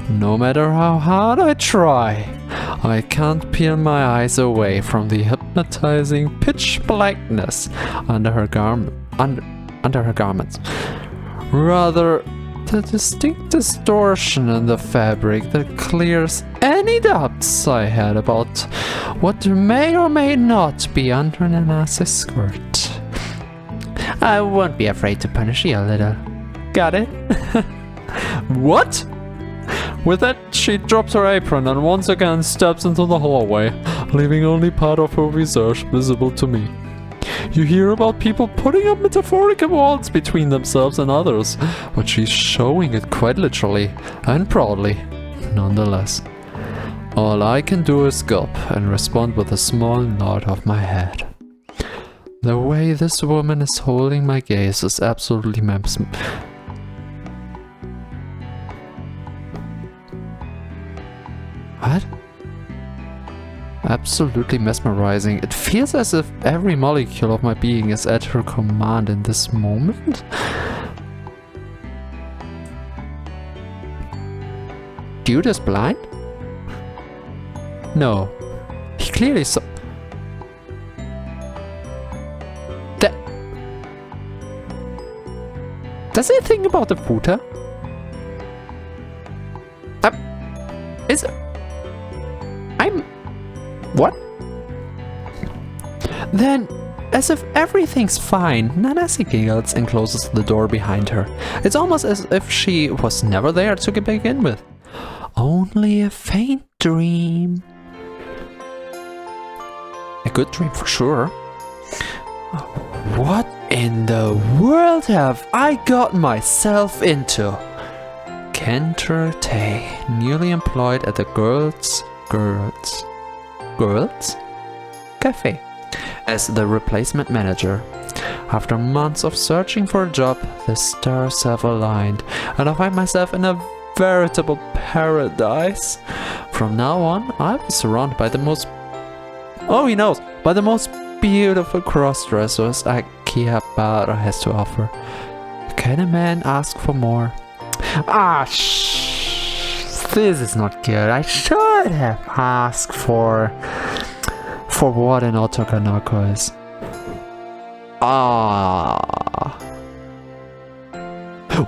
No matter how hard I try, I can't peel my eyes away from the hypnotizing pitch blackness under her garments. Rather, the distinct distortion in the fabric that clears any doubts I had about what may or may not be under Nanase's skirt. I won't be afraid to punish you a little. Got it? What? With that, she drops her apron and once again steps into the hallway, leaving only part of her visage visible to me. You hear about people putting up metaphorical walls between themselves and others, but she's showing it quite literally and proudly, nonetheless. All I can do is gulp and respond with a small nod of my head. The way this woman is holding my gaze is absolutely What? Absolutely mesmerizing. It feels as if every molecule of my being is at her command in this moment. Dude is blind? No. He clearly saw... Does he think about the footer? Is... What? Then, as if everything's fine, Nanase giggles and closes the door behind her. It's almost as if she was never there to begin with. Only a faint dream. A good dream for sure. What in the world have I got myself into? Kenter Tay, newly employed at the Girls Cafe as the replacement manager. After months of searching for a job, the stars have aligned and I find myself in a veritable paradise. From now on, I'll be surrounded by the most... Oh, he knows! By the most beautiful cross-dressers Akihabara has to offer. Can a man ask for more? Ah, this is not good. I should have asked for what an otokonoko is.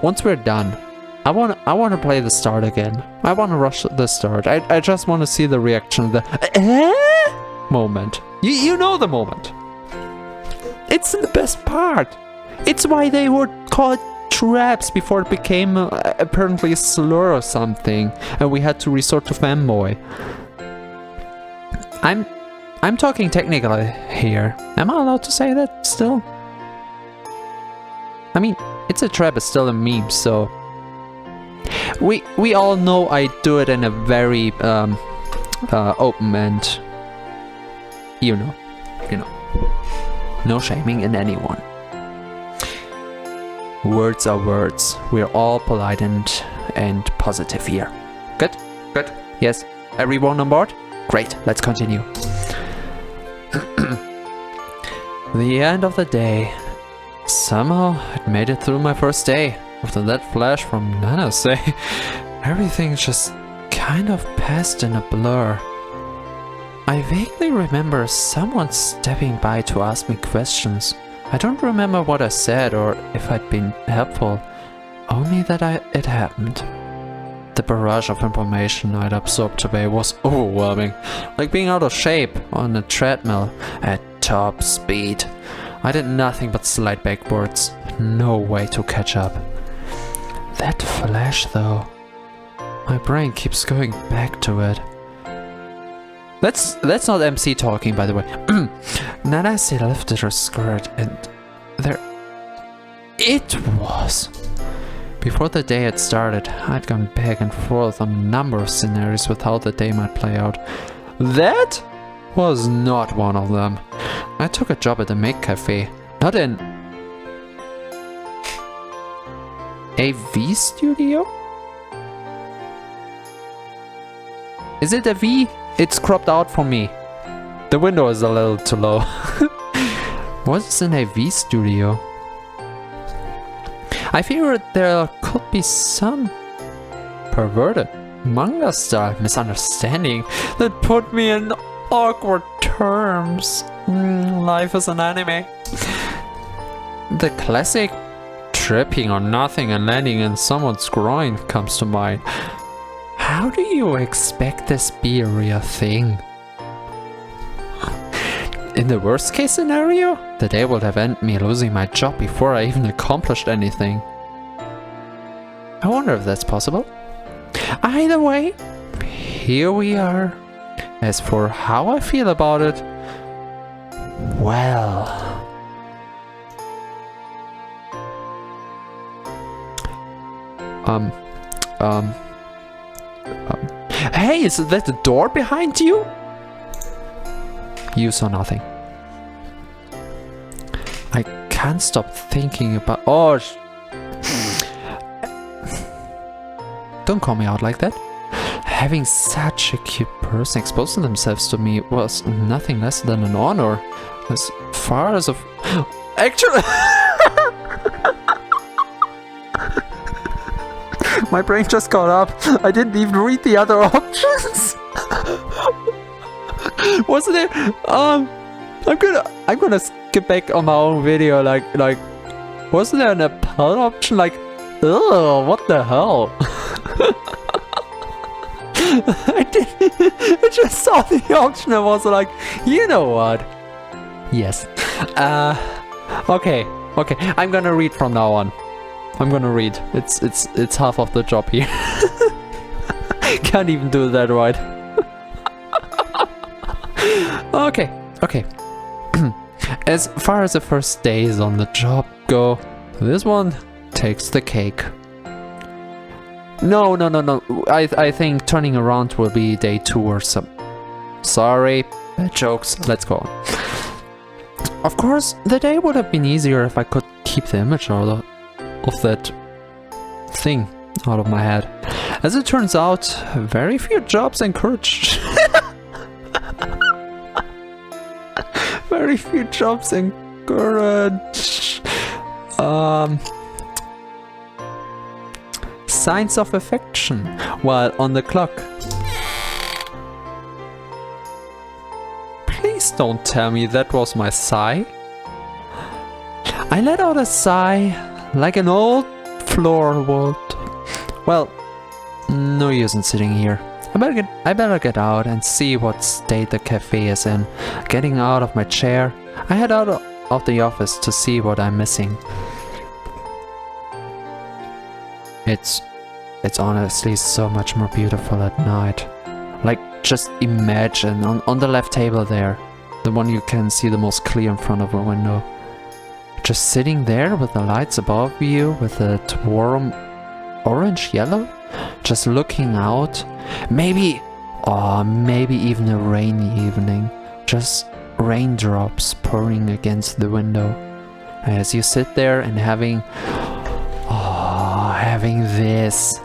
Once we're done, I want to play the start again. I want to rush the start. I just want to see the reaction of the moment. You know the moment. It's the best part. It's why they would call it traps before it became apparently a slur or something, and we had to resort to fanboy. I'm talking technically here. Am I allowed to say that still? I mean, it's a trap, it's still a meme, so we all know I do it in a very open and you know, no shaming in anyone. Words are words. We're all polite and positive here. Good? Good? Yes? Everyone on board? Great, let's continue. The end of the day. Somehow, it made it through my first day. After that flash from Nanase, everything just kind of passed in a blur. I vaguely remember someone stepping by to ask me questions. I don't remember what I said or if I'd been helpful, only that it happened. The barrage of information I'd absorbed today was overwhelming, like being out of shape on a treadmill at top speed. I did nothing but slide backwards, no way to catch up. That flash though, my brain keeps going back to it. That's not MC talking, by the way. Nanase lifted her skirt and there it was. Before the day had started, I'd gone back and forth on a number of scenarios with how the day might play out. That was not one of them. I took a job at a maid cafe, not in AV studio? Is it a V? It's cropped out for me. The window is a little too low. What's an AV studio? I figured there could be some perverted manga style misunderstanding that put me in awkward terms. Life is an anime. The classic tripping on nothing and landing in someone's groin comes to mind. How do you expect this be a real thing? In the worst case scenario, the day would have ended me losing my job before I even accomplished anything. I wonder if that's possible. Either way, here we are. As for how I feel about it, well... Hey, is that the door behind you? You saw nothing. I can't stop thinking about... Oh, don't call me out like that. Having such a cute person exposing themselves to me was nothing less than an honor. As far as of... Actually... My brain just got up. I didn't even read the other options. Wasn't it? I'm gonna skip back on my own video. Like, wasn't there an appellate option? Like, ugh, what the hell? I just saw the option and was like, you know what? Yes. Okay. I'm gonna read from now on. I'm gonna read. It's half of the job here. Can't even do that right. Okay. As far as the first days on the job go, this one takes the cake. No. I think turning around will be day 2 or so. Sorry, bad jokes. Let's go on. Of course, the day would have been easier if I could keep the image out of that thing out of my head. As it turns out, very few jobs encourage. Very few jobs encourage signs of affection while on the clock. Please don't tell me that was my sigh. I let out a sigh like an old floor would. Well, no use in sitting here. I better get out and see what state the cafe is in. Getting out of my chair, I head out of the office to see what I'm missing. It's honestly so much more beautiful at night. Like, just imagine on the left table there, the one you can see the most clear in front of a window. Just sitting there with the lights above you, with it warm orange yellow, just looking out. Maybe even a rainy evening, just raindrops pouring against the window. As you sit there and having this.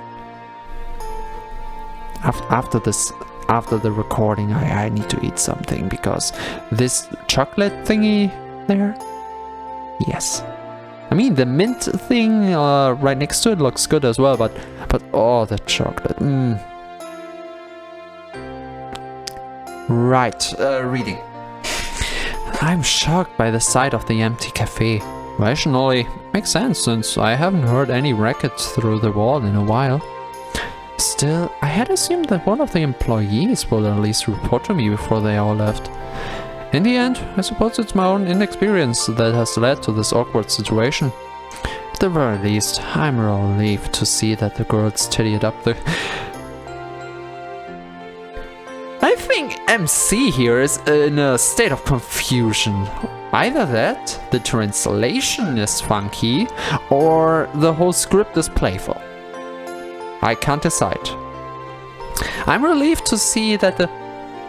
After the recording, I need to eat something, because this chocolate thingy there, yes. I mean, the mint thing right next to it looks good as well, but oh, the chocolate. Right, reading. I'm shocked by the sight of the empty cafe. Rationally, makes sense since I haven't heard any rackets through the wall in a while. Still, I had assumed that one of the employees would at least report to me before they all left. In the end, I suppose it's my own inexperience that has led to this awkward situation. At the very least, I'm relieved to see that the girls tidied up the... I think MC here is in a state of confusion. Either that, the translation is funky, or the whole script is playful. I can't decide. I'm relieved to see that the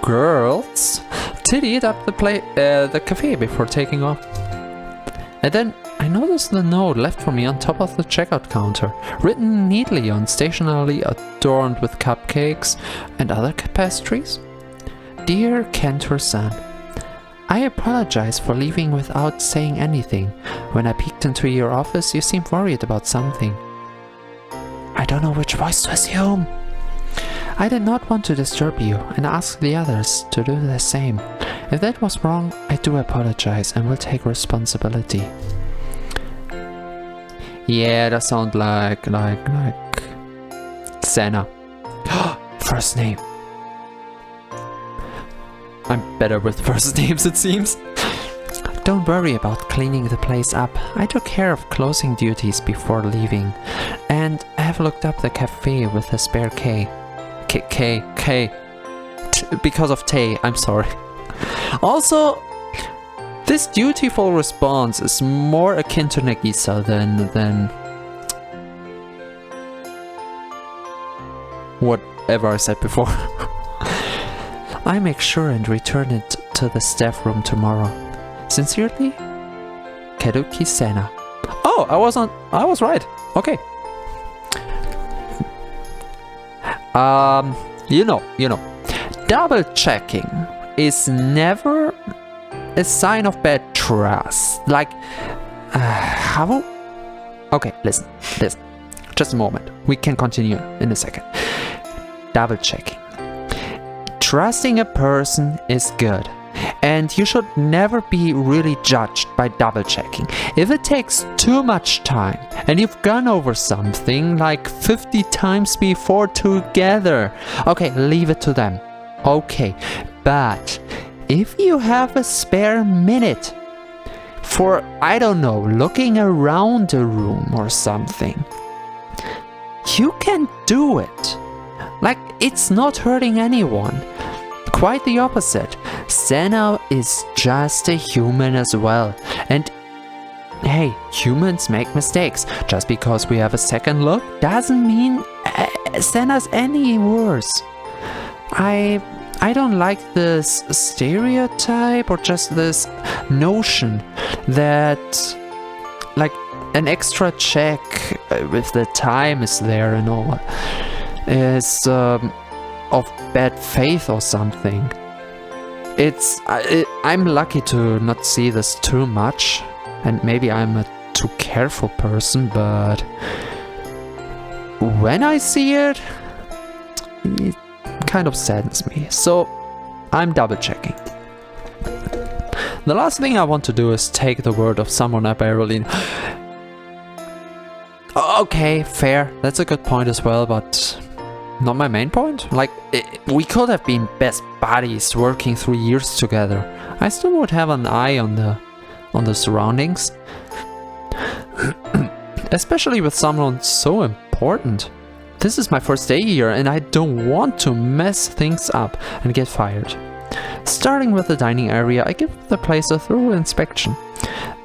girls tidied up the cafe before taking off. And then I noticed the note left for me on top of the checkout counter, written neatly on stationery adorned with cupcakes and other pastries. Dear Cantor-san, I apologize for leaving without saying anything. When I peeked into your office, you seemed worried about something. I don't know which voice to assume. I did not want to disturb you and ask the others to do the same. If that was wrong, I do apologize and will take responsibility. Yeah, that sounds like Senna. First name. I'm better with first names, it seems. Don't worry about cleaning the place up. I took care of closing duties before leaving, and I have looked up the cafe with a spare K. Because of Tay, I'm sorry. Also, this dutiful response is more akin to Nagisa than whatever I said before. I make sure and return it to the staff room tomorrow. Sincerely, Karuki Sena. Oh, I was right. Okay. You know, double checking is never a sign of bad trust. Like, how? Okay, listen. Just a moment. We can continue in a second. Double checking. Trusting a person is good, and you should never be really judged by double checking. If it takes too much time and you've gone over something like 50 times before together, okay, leave it to them. Okay, but if you have a spare minute for, I don't know, looking around the room or something, you can do it. Like, it's not hurting anyone. Quite the opposite. Senna is just a human as well. And hey, humans make mistakes. Just because we have a second look doesn't mean Senna's any worse. I don't like this stereotype or just this notion that like an extra check if the time is there and all is of bad faith or something. I'm lucky to not see this too much, and maybe I'm a too careful person, but when I see it, it kind of saddens me. So I'm double checking. The last thing I want to do is take the word of someone I barely... Okay, fair. That's a good point as well, but not my main point. Like, we could have been best buddies working 3 years together. I still would have an eye on the surroundings. Especially with someone so important. This is my first day here and I don't want to mess things up and get fired. Starting with the dining area, I give the place a thorough inspection.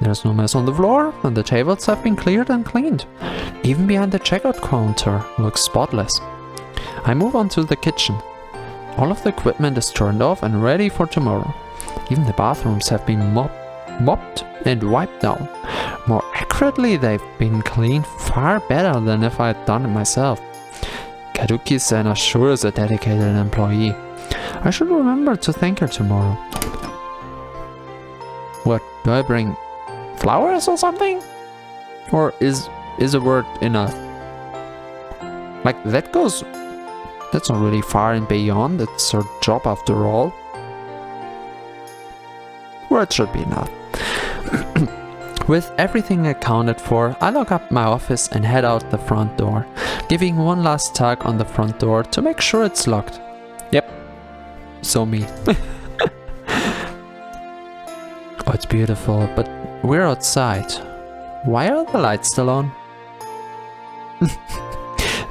There's no mess on the floor and the tables have been cleared and cleaned. Even behind the checkout counter looks spotless. I move on to the kitchen. All of the equipment is turned off and ready for tomorrow. Even the bathrooms have been mopped and wiped down. More accurately, they've been cleaned far better than if I had done it myself. Kaduki-san sure is a dedicated employee. I should remember to thank her tomorrow. What, do I bring flowers or something? Or is a word enough? Like, that's not really far and beyond, it's her job after all. Words should be enough. With everything accounted for, I lock up my office and head out the front door, giving one last tug on the front door to make sure it's locked. Yep, so me. Oh, it's beautiful, but we're outside. Why are the lights still on?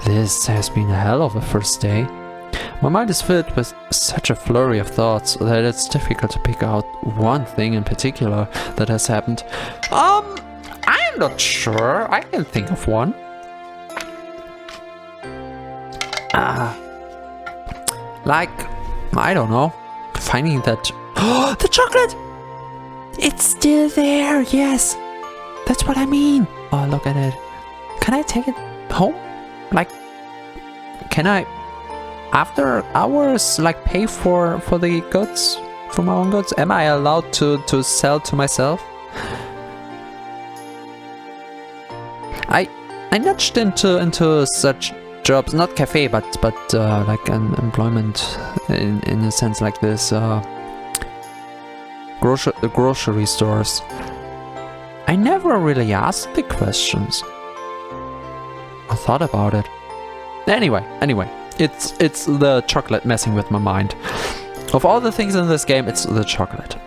This has been a hell of a first day. My mind is filled with such a flurry of thoughts that it's difficult to pick out one thing in particular that has happened. I'm not sure. I can think of one. Like, I don't know, finding that... Oh, the chocolate! It's still there, yes! That's what I mean! Oh, look at it. Can I take it home? Like, can I, after hours, like, pay for the goods? For my own goods? Am I allowed to sell to myself? I nudged into such jobs, not cafe, but like an employment in a sense like this, grocery stores. I never really asked the questions. I thought about it. Anyway, it's the chocolate messing with my mind. Of all the things in this game, it's the chocolate.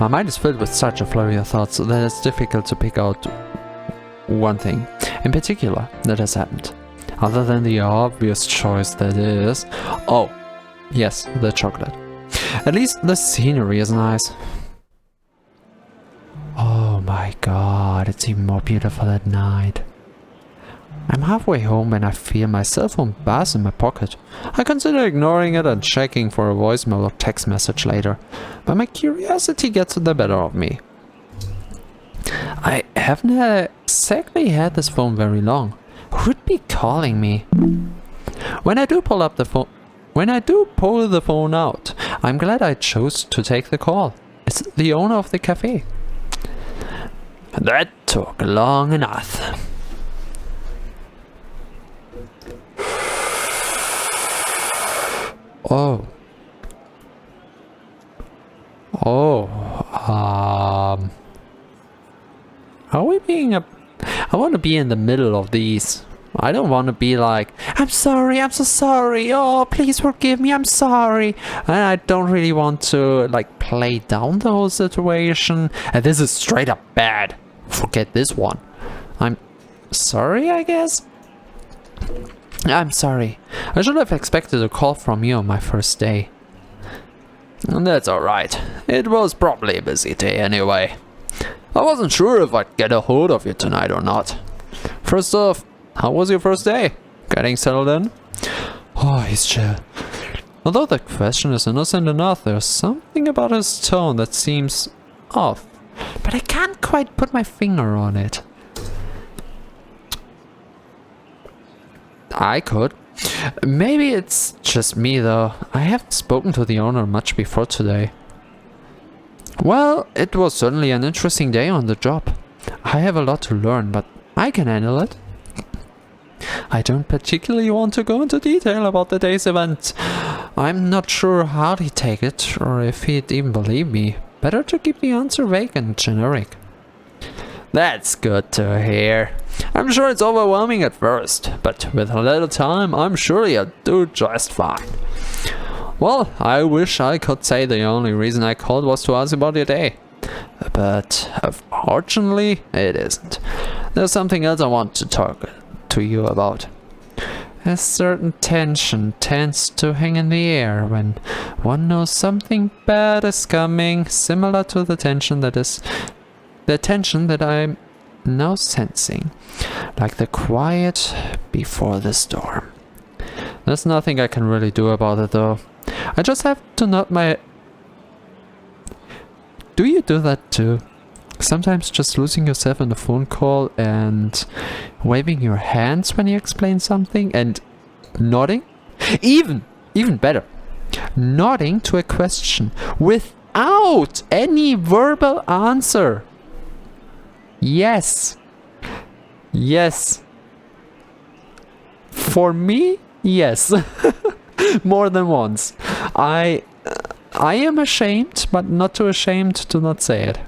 My mind is filled with such a flurry of thoughts that it's difficult to pick out one thing in particular that has happened. Other than the obvious choice that is... Oh, yes, the chocolate. At least the scenery is nice. Oh my god, it's even more beautiful at night. I'm halfway home when I feel my cell phone buzz in my pocket. I consider ignoring it and checking for a voicemail or text message later, but my curiosity gets the better of me. I haven't exactly had this phone very long. Who would be calling me? When I do pull the phone out, I'm glad I chose to take the call. It's the owner of the cafe. That took long enough. Oh. Are we being I want to be in the middle of these. I don't want to be like, I'm sorry, I'm so sorry, oh, please forgive me, I'm sorry. And I don't really want to, like, play down the whole situation. And this is straight up bad. Forget this one. I'm sorry, I guess? I'm sorry. I should have expected a call from you on my first day. And that's alright. It was probably a busy day anyway. I wasn't sure if I'd get a hold of you tonight or not. First off, how was your first day? Getting settled in? Oh, he's chill. Although the question is innocent enough, there's something about his tone that seems off. But I can't quite put my finger on it. I could. Maybe it's just me though. I haven't spoken to the owner much before today. Well, it was certainly an interesting day on the job. I have a lot to learn, but I can handle it. I don't particularly want to go into detail about the day's event. I'm not sure how he'd take it, or if he'd even believe me. Better to keep the answer vague and generic. That's good to hear. I'm sure it's overwhelming at first, but with a little time, I'm sure you'll do just fine. Well, I wish I could say the only reason I called was to ask about your day. But unfortunately, it isn't. There's something else I want to talk to you about. A certain tension tends to hang in the air when one knows something bad is coming, similar to the tension that I'm now sensing, like the quiet before the storm. There's nothing I can really do about it though. I just have to nod my... Do you do that too? Sometimes just losing yourself in a phone call and waving your hands when you explain something and nodding? Even better, nodding to a question without any verbal answer. Yes. For me, yes. More than once. I am ashamed, but not too ashamed to not say it.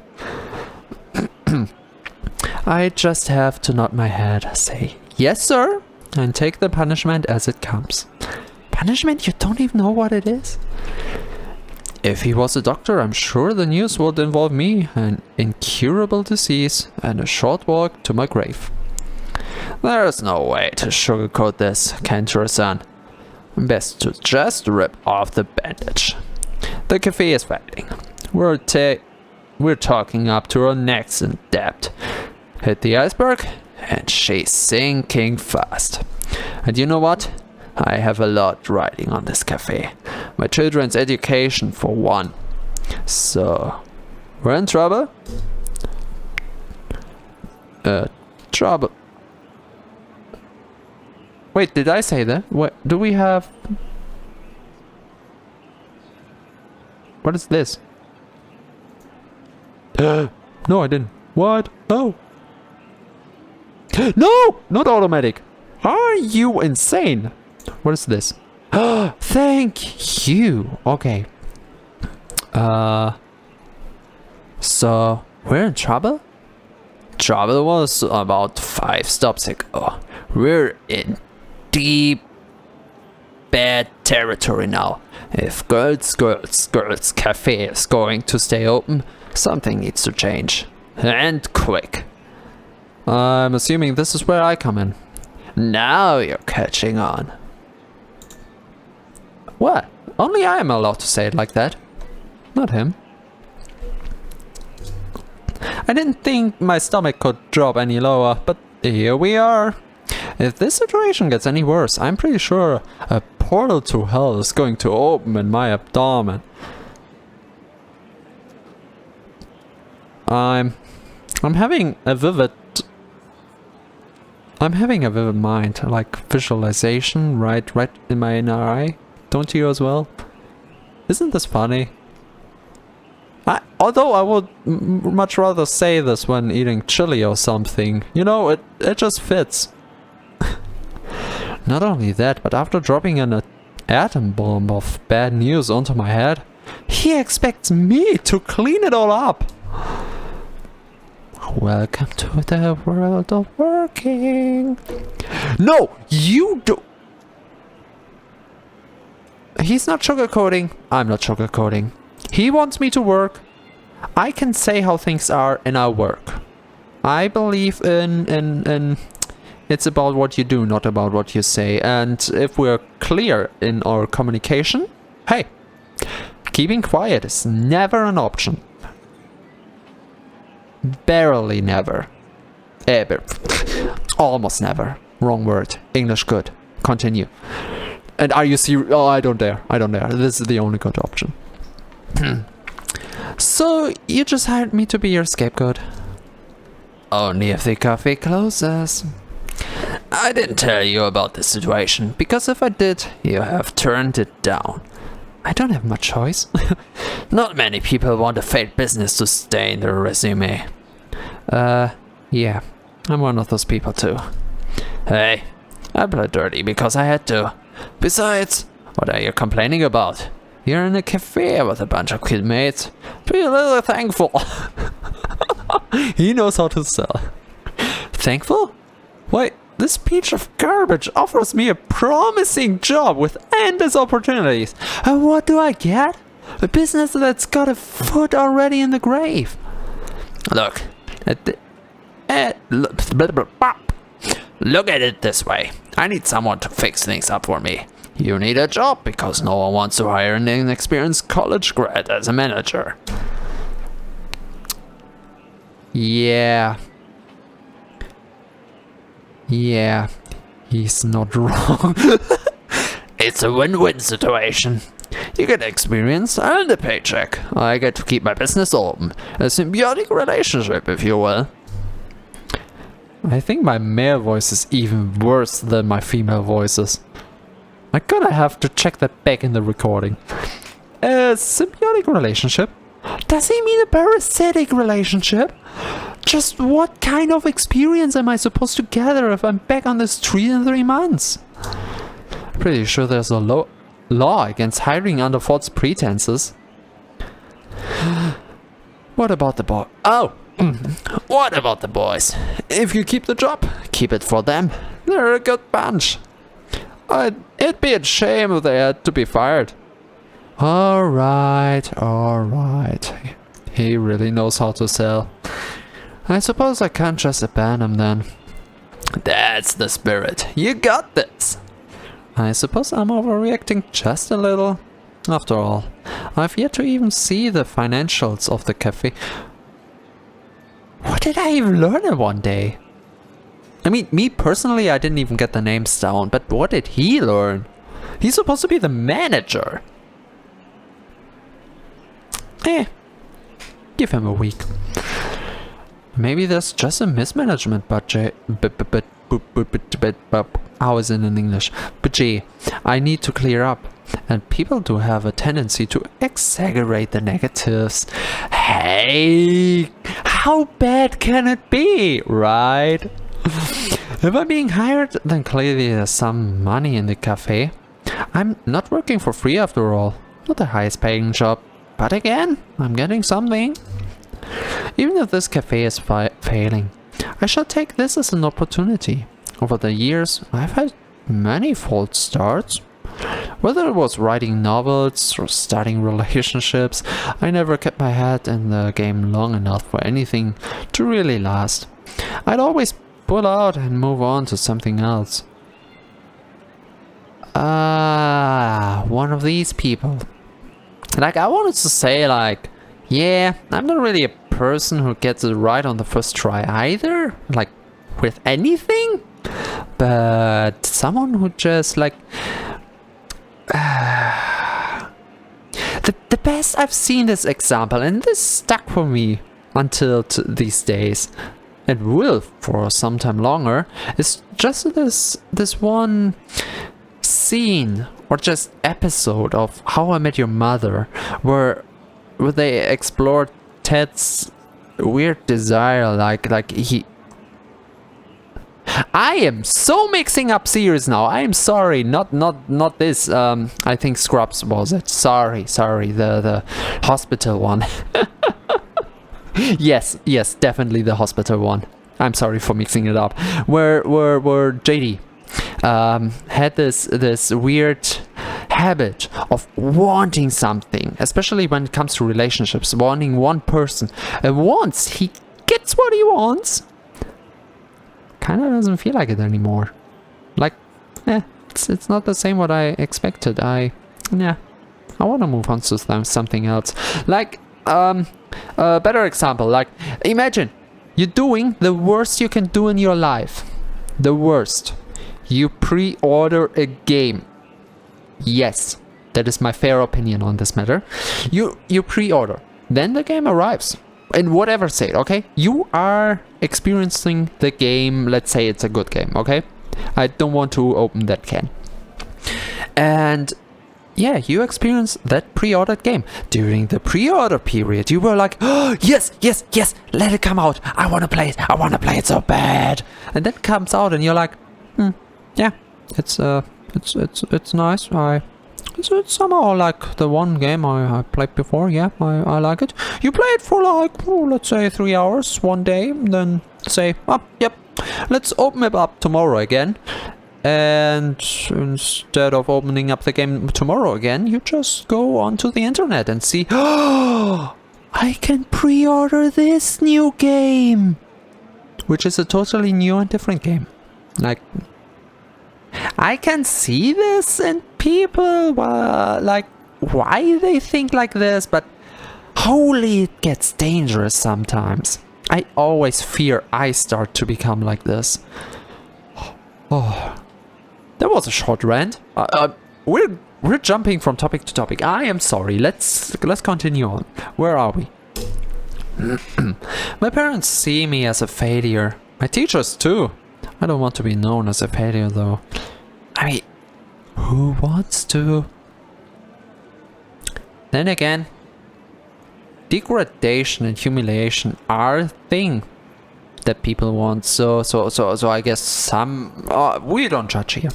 I just have to nod my head, say, yes sir, and take the punishment as it comes. Punishment? You don't even know what it is? If he was a doctor, I'm sure the news would involve me, an incurable disease, and a short walk to my grave. There's no way to sugarcoat this, Kentaro-san. Best to just rip off the bandage. The cafe is fading. We're talking up to our necks in debt. Hit the iceberg, and she's sinking fast. And you know what? I have a lot riding on this cafe. My children's education for one. So, we're in trouble? Trouble. Wait, did I say that? What do we have? What is this? No, I didn't. What? Oh. No! Not automatic. Are you insane? What is this? Thank you. Okay. So, we're in trouble? Trouble was about 5 stops ago. We're in deep bad territory now. If Girls Cafe is going to stay open, something needs to change. And quick. I'm assuming this is where I come in. Now you're catching on. What? Only I am allowed to say it like that. Not him. I didn't think my stomach could drop any lower, but here we are. If this situation gets any worse, I'm pretty sure a portal to hell is going to open in my abdomen. I'm having a vivid mind, like visualization right in my inner eye. Don't you as well? Isn't this funny? Although I would much rather say this when eating chili or something. You know, it just fits. Not only that, but after dropping an atom bomb of bad news onto my head, he expects me to clean it all up. Welcome to the world of working. No, you do. He's not sugarcoating. I'm not sugarcoating. He wants me to work. I can say how things are and I'll work. I believe in it's about what you do, not about what you say. And if we're clear in our communication, hey, keeping quiet is never an option. Barely never. Ever. Almost never. Wrong word. English good. Continue. And are you serious? Oh, I don't dare. This is the only good option. So, you just hired me to be your scapegoat? Only if the cafe closes. I didn't tell you about this situation, because if I did, you have turned it down. I don't have much choice. Not many people want a failed business to stay in their resume. Yeah, I'm one of those people too. Hey, I played dirty because I had to. Besides, what are you complaining about? You're in a cafe with a bunch of kid mates. Be a little thankful. He knows how to sell. Thankful? Wait, this piece of garbage offers me a promising job with endless opportunities. And what do I get? A business that's got a foot already in the grave. Look at look at it this way. I need someone to fix things up for me. You need a job because no one wants to hire an inexperienced college grad as a manager. Yeah, he's not wrong. It's a win-win situation. You get experience and a paycheck. I get to keep my business open. A symbiotic relationship, if you will. I think my male voice is even worse than my female voices. I'm gonna have to check that back in the recording. A symbiotic relationship? Does he mean a parasitic relationship? Just what kind of experience am I supposed to gather if I'm back on the street in 3 months? Pretty sure there's a law against hiring under false pretenses. What about the boy? Oh! What about the boys? If you keep the job, keep it for them. They're a good bunch. It'd be a shame if they had to be fired. Alright. He really knows how to sell. I suppose I can't just abandon him then. That's the spirit. You got this. I suppose I'm overreacting just a little. After all, I've yet to even see the financials of the cafe. What did I even learn in one day? I mean, me personally, I didn't even get the names down, but what did he learn? He's supposed to be the manager. Give him a week. Maybe there's just a mismanagement budget. How is it in English? Budget I need to clear up. And people do have a tendency to exaggerate the negatives. Hey, how bad can it be, right? If I'm being hired, then clearly there's some money in the cafe. I'm not working for free after all. Not the highest paying job. But again, I'm getting something. Even if this cafe is failing, I shall take this as an opportunity. Over the years, I've had many false starts. Whether it was writing novels or starting relationships, I never kept my head in the game long enough for anything to really last. I'd always pull out and move on to something else. One of these people. Like, I wanted to say, like, yeah, I'm not really a person who gets it right on the first try either, like, with anything, but someone who just, like, the best I've seen this example, and this stuck for me until these days, and will for some time longer, is just this one scene or just episode of How I Met Your Mother, where they explored Ted's weird desire, like he. I am so mixing up series now. I am sorry, not this. I think Scrubs was it. Sorry, the hospital one. yes, definitely the hospital one. I'm sorry for mixing it up. Where JD had this weird habit of wanting something, especially when it comes to relationships, wanting one person, and once he gets what he wants, kind of doesn't feel like it anymore. Like, it's not the same what I expected. I want to move on to something else. Like, a better example, like, imagine you're doing the worst you can do in your life. The worst. You pre-order a game. Yes, that is my fair opinion on this matter. You pre-order. Then the game arrives. In whatever state, okay? You are experiencing the game. Let's say it's a good game, okay? I don't want to open that can. And yeah, you experience that pre-ordered game. During the pre-order period, you were like, oh, yes, let it come out. I want to play it so bad. And then it comes out and you're like, yeah, it's nice. It's somehow like the one game I played before. Yeah, I like it. You play it for like, let's say 3 hours one day, then say, oh, yep, let's open it up tomorrow again. And instead of opening up the game tomorrow again, you just go onto the internet and see, oh, I can pre-order this new game, which is a totally new and different game. Like, I can see this in people, like, why they think like this, but holy, it gets dangerous sometimes. I always fear I start to become like this. Oh, that was a short rant. We're jumping from topic to topic. I am sorry. Let's continue on. Where are we? My parents see me as a failure. My teachers too. I don't want to be known as a failure though. I mean, who wants to? Then again, degradation and humiliation are a thing that people want. So I guess some. We don't judge here.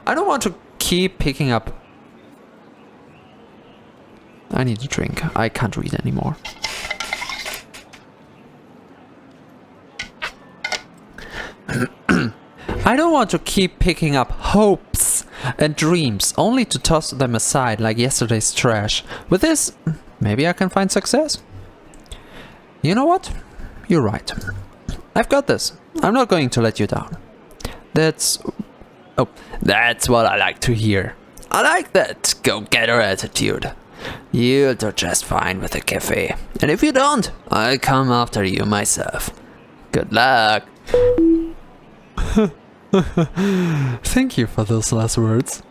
I don't want to keep picking up. I need a drink. I can't read anymore. I don't want to keep picking up hopes and dreams only to toss them aside like yesterday's trash. With this, maybe I can find success. You know what? You're right. I've got this. I'm not going to let you down. That's what I like to hear. I like that go-getter attitude. You'll do just fine with the cafe. And if you don't, I'll come after you myself. Good luck. Thank you for those last words.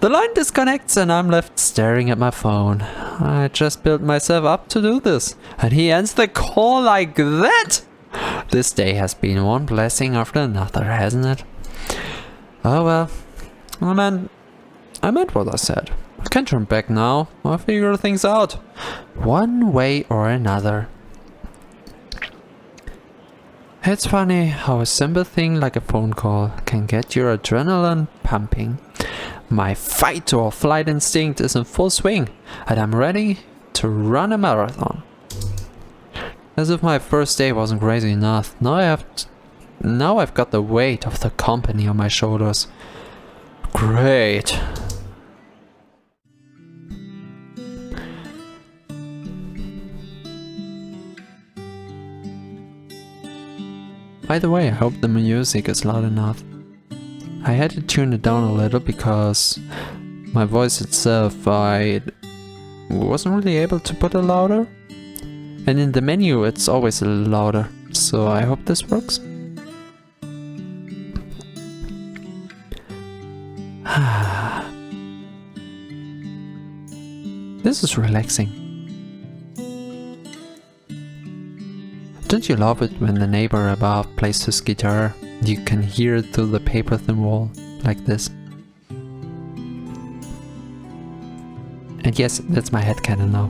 The line disconnects and I'm left staring at my phone. I just built myself up to do this. And he ends the call like that? This day has been one blessing after another, hasn't it? Oh well. I meant what I said. I can't turn back now. I'll figure things out. One way or another. It's funny how a simple thing like a phone call can get your adrenaline pumping. My fight or flight instinct is in full swing and I'm ready to run a marathon. As if my first day wasn't crazy enough, now I've got the weight of the company on my shoulders. Great. By the way, I hope the music is loud enough. I had to tune it down a little because my voice itself, I wasn't really able to put it louder. And in the menu it's always a little louder, so I hope this works. This is relaxing. Don't you love it when the neighbor above plays his guitar? You can hear it through the paper thin wall, like this. And yes, that's my headcanon now.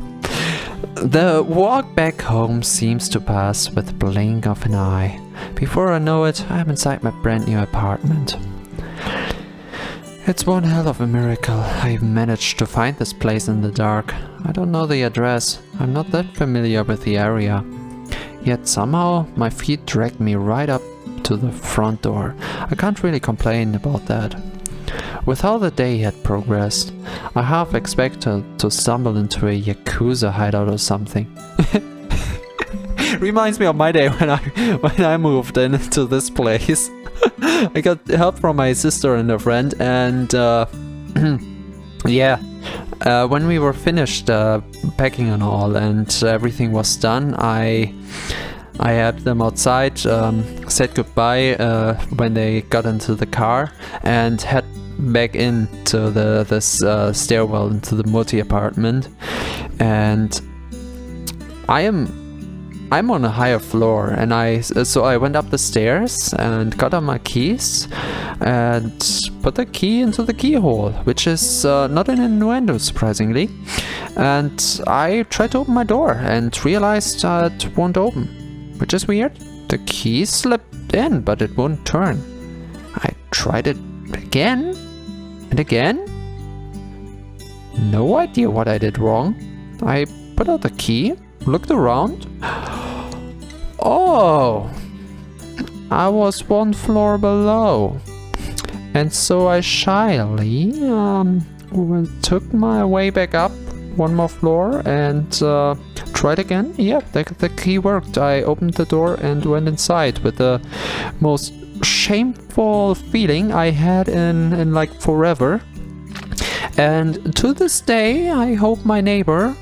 The walk back home seems to pass with a blink of an eye. Before I know it, I'm inside my brand new apartment. It's one hell of a miracle I managed to find this place in the dark. I don't know the address, I'm not that familiar with the area. Yet somehow my feet dragged me right up to the front door. I can't really complain about that. With how the day had progressed, I half expected to stumble into a Yakuza hideout or something. Reminds me of my day when I moved into this place. I got help from my sister and a friend, and yeah, when we were finished packing and all, and everything was done, I had them outside, said goodbye when they got into the car, and head back into this stairwell into the multi-apartment. And I'm on a higher floor, and so I went up the stairs and got out my keys and put the key into the keyhole, which is not an innuendo, surprisingly. And I tried to open my door and realized it won't open, which is weird. The key slipped in, but it won't turn. I tried it again and again. No idea what I did wrong. I put out the key, looked around. Oh, I was one floor below. And so I shyly took my way back up one more floor and tried again. Yeah, the key worked. I opened the door and went inside with the most shameful feeling I had in like forever. And to this day, I hope my neighbor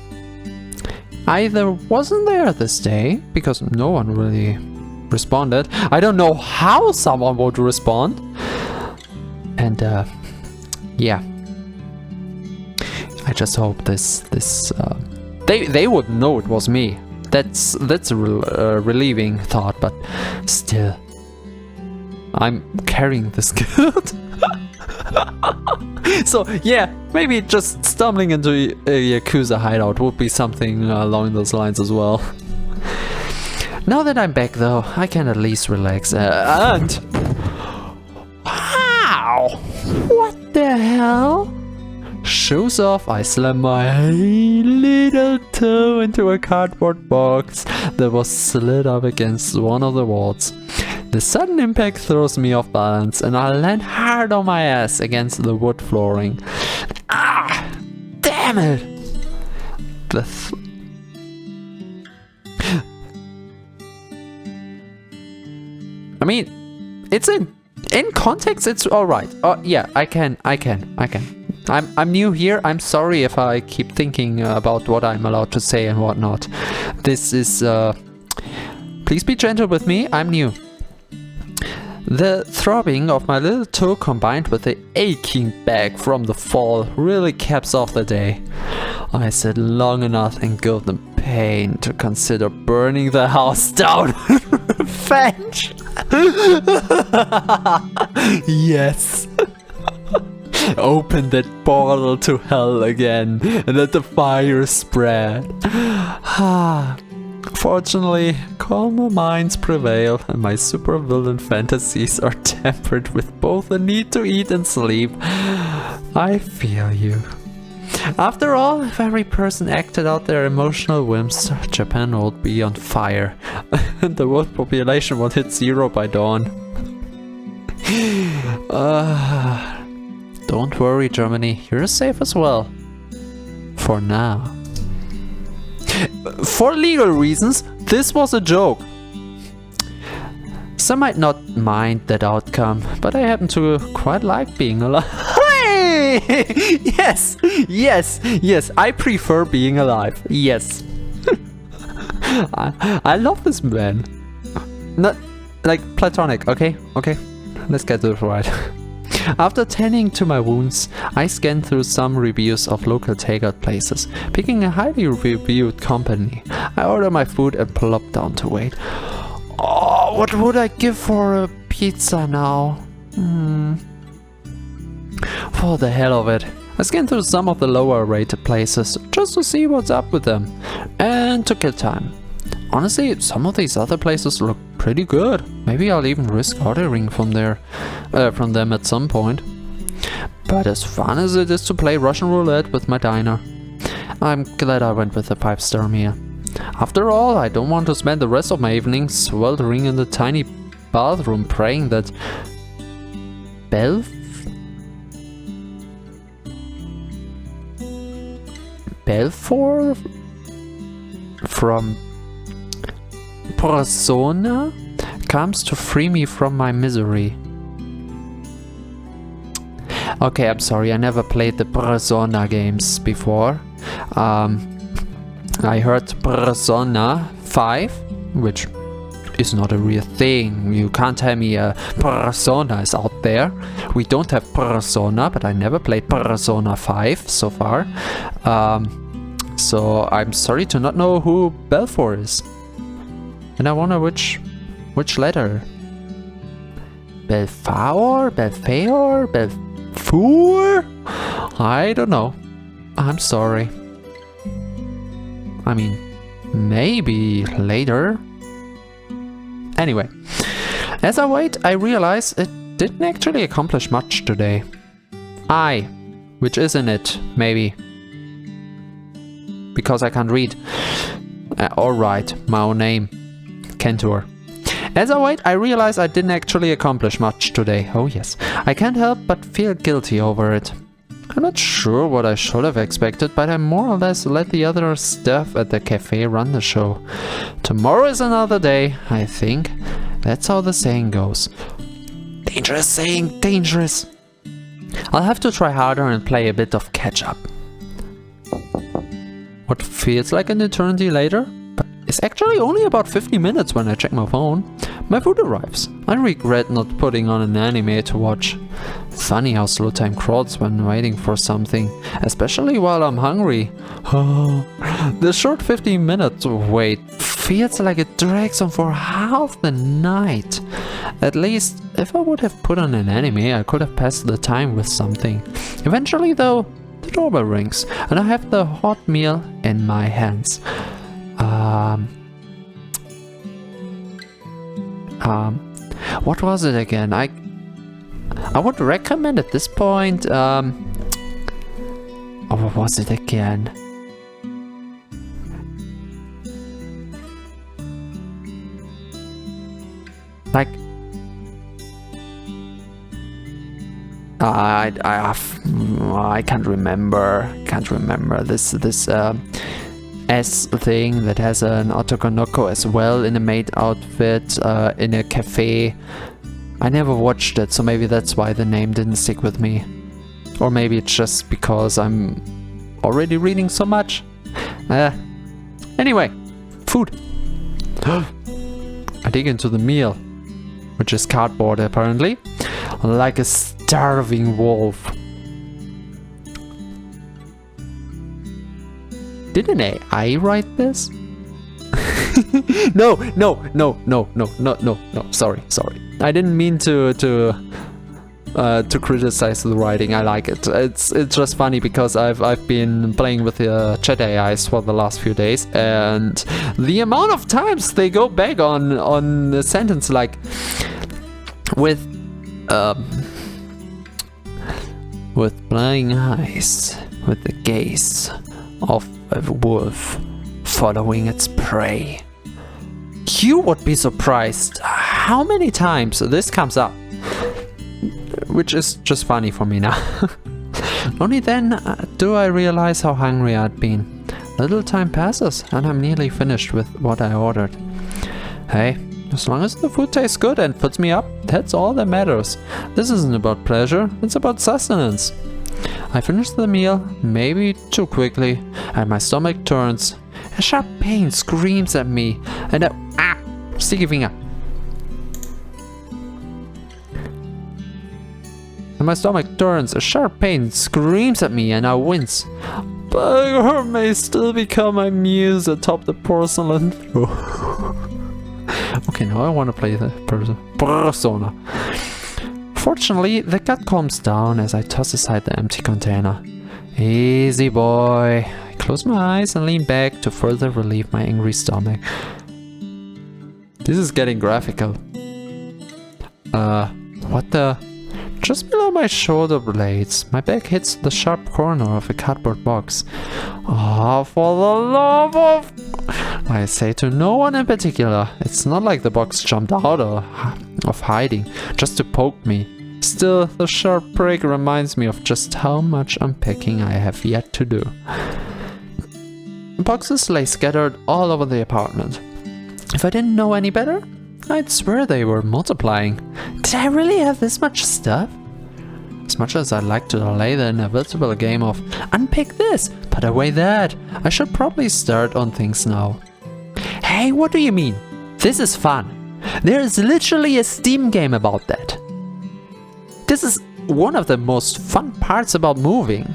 either wasn't there this day, because no one really responded. I don't know how someone would respond. And yeah, I just hope they would know it was me. That's a relieving thought, but still, I'm carrying this guilt. So yeah, maybe just stumbling into a Yakuza hideout would be something along those lines as well. Now that I'm back though, I can at least relax and... Wow! What the hell? Shoes off, I slam my little toe into a cardboard box that was slid up against one of the walls. The sudden impact throws me off balance and I land hard on my ass against the wood flooring. Ah! Damn it! I mean, it's in context, it's alright. Oh yeah, I can. I'm new here. I'm sorry if I keep thinking about what I'm allowed to say and whatnot. This is, please be gentle with me, I'm new. The throbbing of my little toe combined with the aching back from the fall really caps off the day. I sit long enough in guilt and pain to consider burning the house down with revenge. Yes. Open that portal to hell again and let the fire spread. Fortunately, calmer minds prevail and my supervillain fantasies are tempered with both the need to eat and sleep. I feel you. After all, if every person acted out their emotional whims, Japan would be on fire and the world population would hit 0 by dawn. Don't worry, Germany, you're safe as well. For now. For legal reasons, this was a joke. Some might not mind that outcome, but I happen to quite like being alive. Yes, I prefer being alive. Yes. I love this man. Not like platonic, okay? Let's get this right. After tending to my wounds, I scanned through some reviews of local takeout places, picking a highly reviewed company. I ordered my food and plopped down to wait. Oh, what would I give for a pizza now? For the hell of it. I scanned through some of the lower rated places just to see what's up with them and to kill time. Honestly, some of these other places look pretty good. Maybe I'll even risk ordering from them at some point. But as fun as it is to play Russian roulette with my diner, I'm glad I went with a 5-star meal. After all, I don't want to spend the rest of my evenings sweltering in the tiny bathroom praying that Belfour from Persona comes to free me from my misery. Okay, I'm sorry, I never played the Persona games before. I heard Persona 5, which is not a real thing. You can't tell me a Persona is out there. We don't have Persona, but I never played Persona 5 so far. So I'm sorry to not know who Belfour is. And I wonder which letter? Belfaur? Belfaor? Belfour? I don't know. I'm sorry. I mean, maybe later. Anyway, as I wait, I realize it didn't actually accomplish much today. Which isn't it, maybe. Because I can't read. Or write my own name. Kentor. As I wait, I realize I didn't actually accomplish much today. Oh yes, I can't help but feel guilty over it. I'm not sure what I should have expected, but I more or less let the other staff at the cafe run the show. Tomorrow is another day, I think. That's how the saying goes. Dangerous saying, dangerous. I'll have to try harder and play a bit of catch-up. What feels like an eternity later, but it's actually only about 50 minutes when I check my phone. My food arrives. I regret not putting on an anime to watch. Funny how slow time crawls when waiting for something, especially while I'm hungry. The short 15-minute wait feels like it drags on for half the night. At least, if I would have put on an anime, I could have passed the time with something. Eventually though, the doorbell rings, and I have the hot meal in my hands. What was it again? I would recommend at this point, oh, what was it again? Like, I can't remember. This S thing that has an Otokonoko as well in a maid outfit in a cafe. I never watched it, so maybe that's why the name didn't stick with me. Or maybe it's just because I'm already reading so much. Anyway, food. I dig into the meal, which is cardboard apparently, like a starving wolf. Didn't AI write this? No, sorry. I didn't mean to criticize the writing. I like it. It's just funny because I've been playing with the chat AIs for the last few days, and the amount of times they go back on a sentence like with blind eyes, with the gaze of a wolf following its prey. You would be surprised how many times this comes up, which is just funny for me now. Only then do I realize how hungry I'd been. Little time passes and I'm nearly finished with what I ordered. Hey, as long as the food tastes good and puts me up, that's all that matters. This isn't about pleasure, it's about sustenance. I finish the meal, maybe too quickly, and my stomach turns. A sharp pain screams at me, and sticky finger. And my stomach turns, a sharp pain screams at me, and I wince. But her may still become my muse atop the porcelain throne. Okay, now I want to play the persona. Fortunately, the gut calms down as I toss aside the empty container. Easy boy. I close my eyes and lean back to further relieve my angry stomach. This is getting graphical. What the? Just below my shoulder blades, my back hits the sharp corner of a cardboard box. Oh, for the love of... I say to no one in particular. It's not like the box jumped out of hiding, just to poke me. Still, the sharp break reminds me of just how much unpacking I have yet to do. Boxes lay scattered all over the apartment. If I didn't know any better, I'd swear they were multiplying. Did I really have this much stuff? As much as I'd like to delay the inevitable game of unpick this, put away that, I should probably start on things now. Hey, what do you mean? This is fun. There is literally a Steam game about that. This is one of the most fun parts about moving.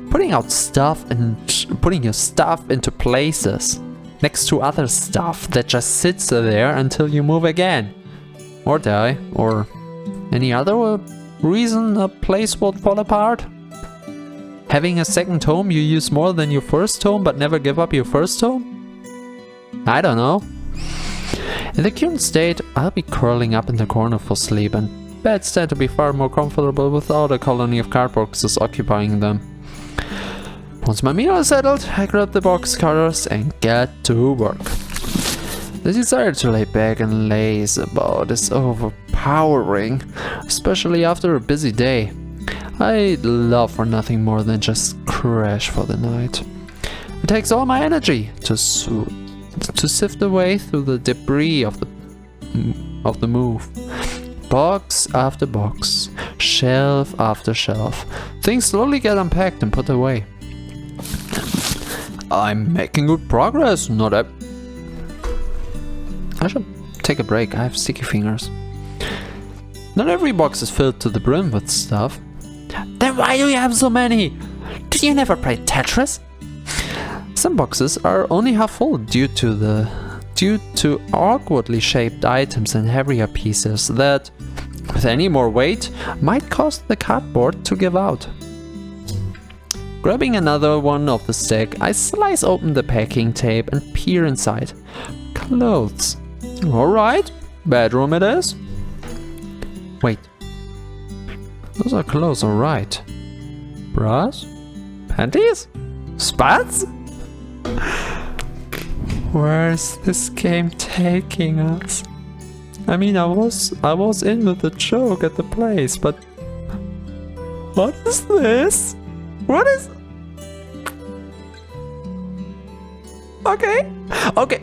Putting out stuff and putting your stuff into places next to other stuff that just sits there until you move again. Or die, or any other reason a place will fall apart. Having a second home you use more than your first home but never give up your first home? I don't know. In the current state, I'll be curling up in the corner for sleep, and beds tend to be far more comfortable without a colony of card boxes occupying them. Once my meal is settled, I grab the box cutters and get to work. The desire to lay back and laze about is overpowering, especially after a busy day. I'd love for nothing more than just crash for the night. It takes all my energy to sift away through the debris of the move. Box after box, shelf after shelf. Things slowly get unpacked and put away. I'm making good progress, I should take a break, I have sticky fingers. Not every box is filled to the brim with stuff. Then why do you have so many? Do you never play Tetris? Some boxes are only half full due to awkwardly shaped items and heavier pieces that, with any more weight, might cause the cardboard to give out. Grabbing another one of the stack, I slice open the packing tape and peer inside. Clothes. Alright, bedroom it is. Wait. Those are clothes, alright. Bras? Panties? Spats? Where's this game taking us? I mean, I was in with the joke at the place, but what is this? What is? Okay,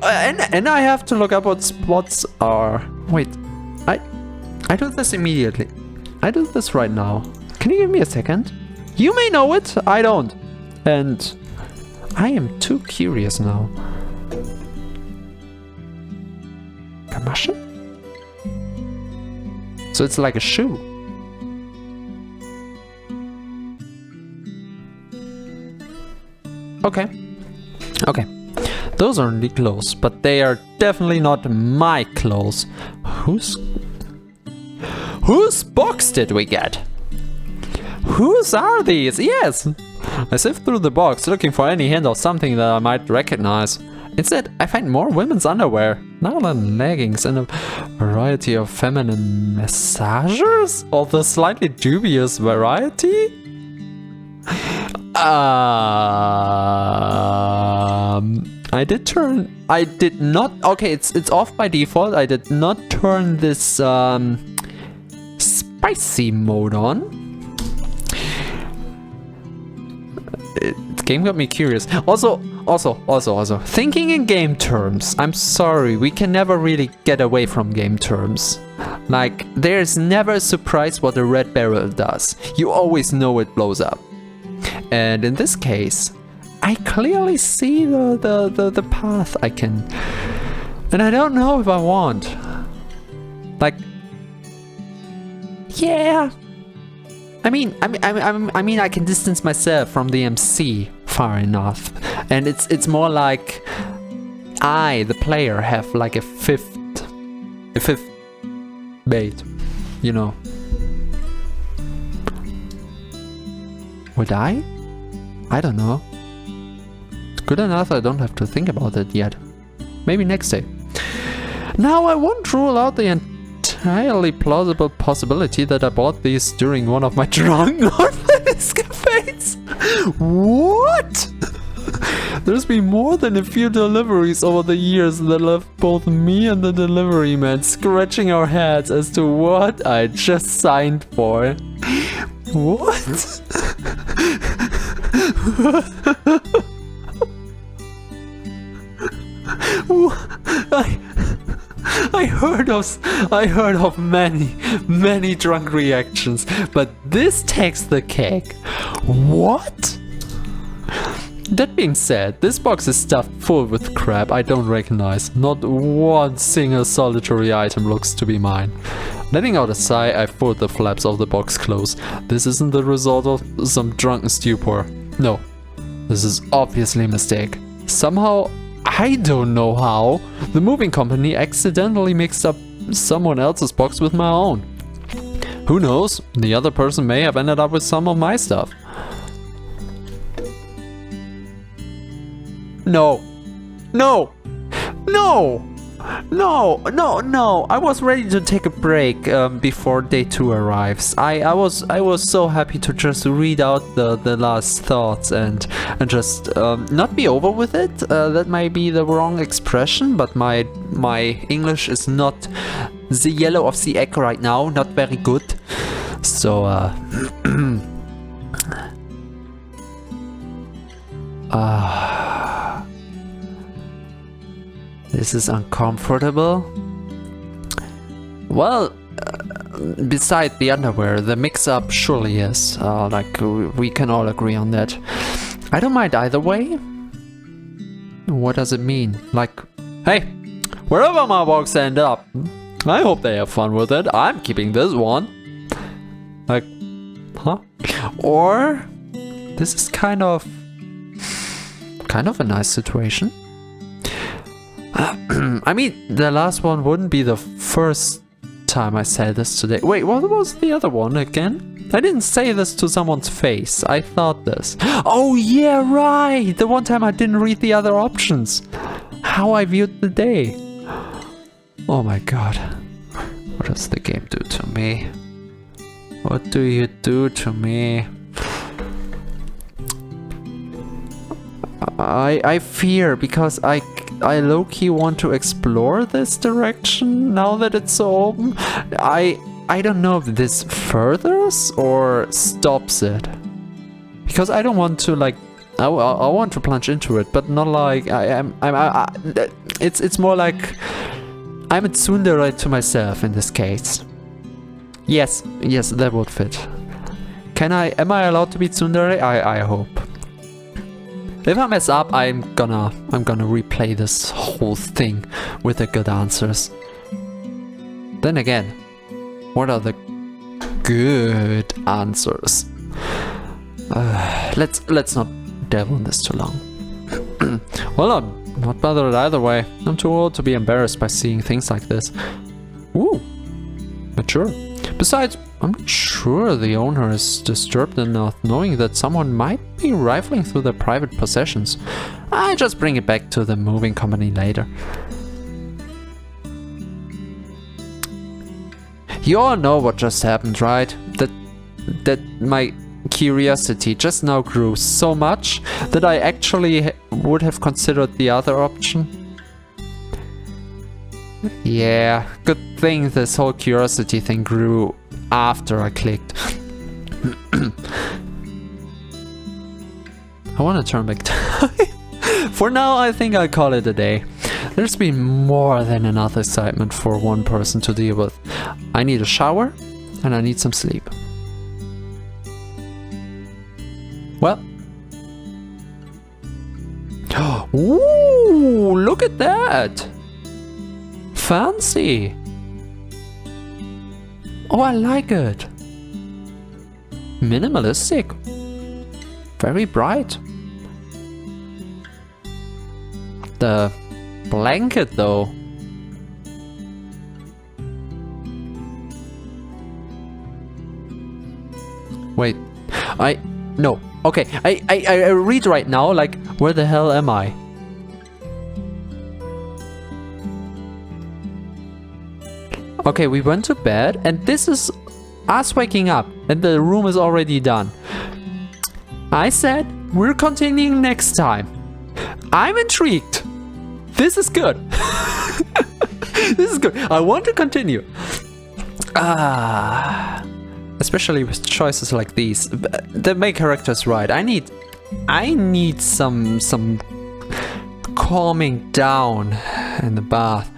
and I have to look up what spots are. Wait, I do this immediately. I do this right now. Can you give me a second? You may know it, I don't, and I am too curious now. Kamasha? So it's like a shoe. Okay. Those aren't the clothes, but they are definitely not my clothes. Whose box did we get? Whose are these? Yes! I sift through the box, looking for any hint of something that I might recognize. Instead, I find more women's underwear, nylon leggings, and a variety of feminine massagers of the slightly dubious variety. I did not. Okay, it's off by default. I did not turn this spicy mode on. The game got me curious. Also, thinking in game terms. I'm sorry, we can never really get away from game terms. Like, there's never a surprise what a red barrel does. You always know it blows up. And in this case, I clearly see the path I can, and I don't know if I want. Like, yeah. I mean, I can distance myself from the MC far enough, and it's more like I, the player, have like a fifth bait, you know. Would I? I don't know. It's good enough I don't have to think about it yet. Maybe next day. Now I won't rule out the entirely plausible possibility that I bought these during one of my drunk online escapades. What? There's been more than a few deliveries over the years that left both me and the delivery man scratching our heads as to what I just signed for. What? I heard of many drunk reactions, but this takes the cake. What? That being said, this box is stuffed full with crap I don't recognize. Not one single solitary item looks to be mine. Letting out a sigh, I fold the flaps of the box close. This isn't the result of some drunken stupor. No, this is obviously a mistake. Somehow, I don't know how, the moving company accidentally mixed up someone else's box with my own. Who knows, the other person may have ended up with some of my stuff. No! No! No! No. I was ready to take a break before day 2 arrives. I was so happy to just read out the last thoughts and just not be over with it. That might be the wrong expression, but my English is not the yellow of the egg right now. Not very good. So this is uncomfortable. Well, beside the underwear, the mix-up surely is. Like, we can all agree on that. I don't mind either way. What does it mean? Like, hey, wherever my box end up, I hope they have fun with it. I'm keeping this one. Like, huh? Or, this is kind of a nice situation. I mean, the last one wouldn't be the first time I said this today. Wait, what was the other one again? I didn't say this to someone's face. I thought this. Oh yeah, right! The one time I didn't read the other options. How I viewed the day. Oh my god. What does the game do to me? What do you do to me? I fear because I low-key want to explore this direction now that it's so open. I don't know if this furthers or stops it. Because I don't want to, like, I want to plunge into it, but not like it's more like I'm a tsundere to myself in this case. Yes, that would fit. Am I allowed to be tsundere? I hope. If I mess up, I'm gonna replay this whole thing with the good answers. Then again, what are the good answers? Let's not delve on this too long. Well, I'm not bothered either way. I'm too old to be embarrassed by seeing things like this. Ooh, mature. Besides, I'm not sure the owner is disturbed enough knowing that someone might be rifling through their private possessions. I just bring it back to the moving company later. You all know what just happened, right? That my curiosity just now grew so much that I actually would have considered the other option. Yeah, good thing this whole curiosity thing grew after I clicked. I want to turn back time. For now, I think I'll call it a day. There's been more than enough excitement for one person to deal with. I need a shower and I need some sleep. Well. Ooh, look at that! Fancy! Oh, I like it! Minimalistic. Very bright. The blanket though. Wait. No. Okay, I read right now, like, where the hell am I? Okay, we went to bed, and this is us waking up, and the room is already done. I said, we're continuing next time. I'm intrigued. This is good. This is good. I want to continue. Especially with choices like these. The main character is right. I need some calming down in the bath.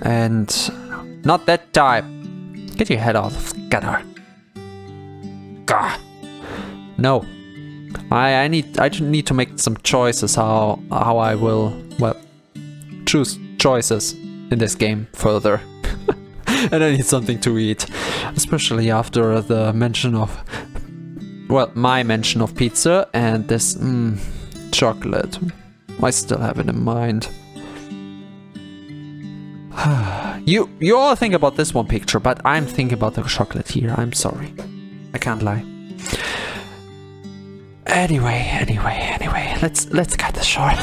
And not that type. Get your head out of the gutter. Gah. No. I need to make some choices how I will, well, choose choices in this game further. And I need something to eat, especially after the mention of, well, my mention of pizza and this chocolate. I still have it in mind. You all think about this one picture, but I'm thinking about the chocolate here. I'm sorry. I can't lie. Anyway, let's cut this short.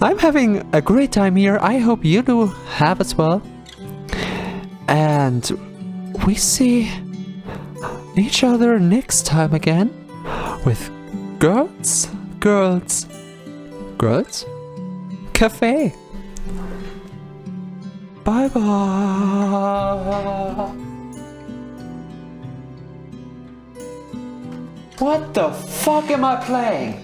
I'm having a great time here. I hope you do have as well. And we see each other next time again with Girls Cafe. Bye bye. What the fuck am I playing?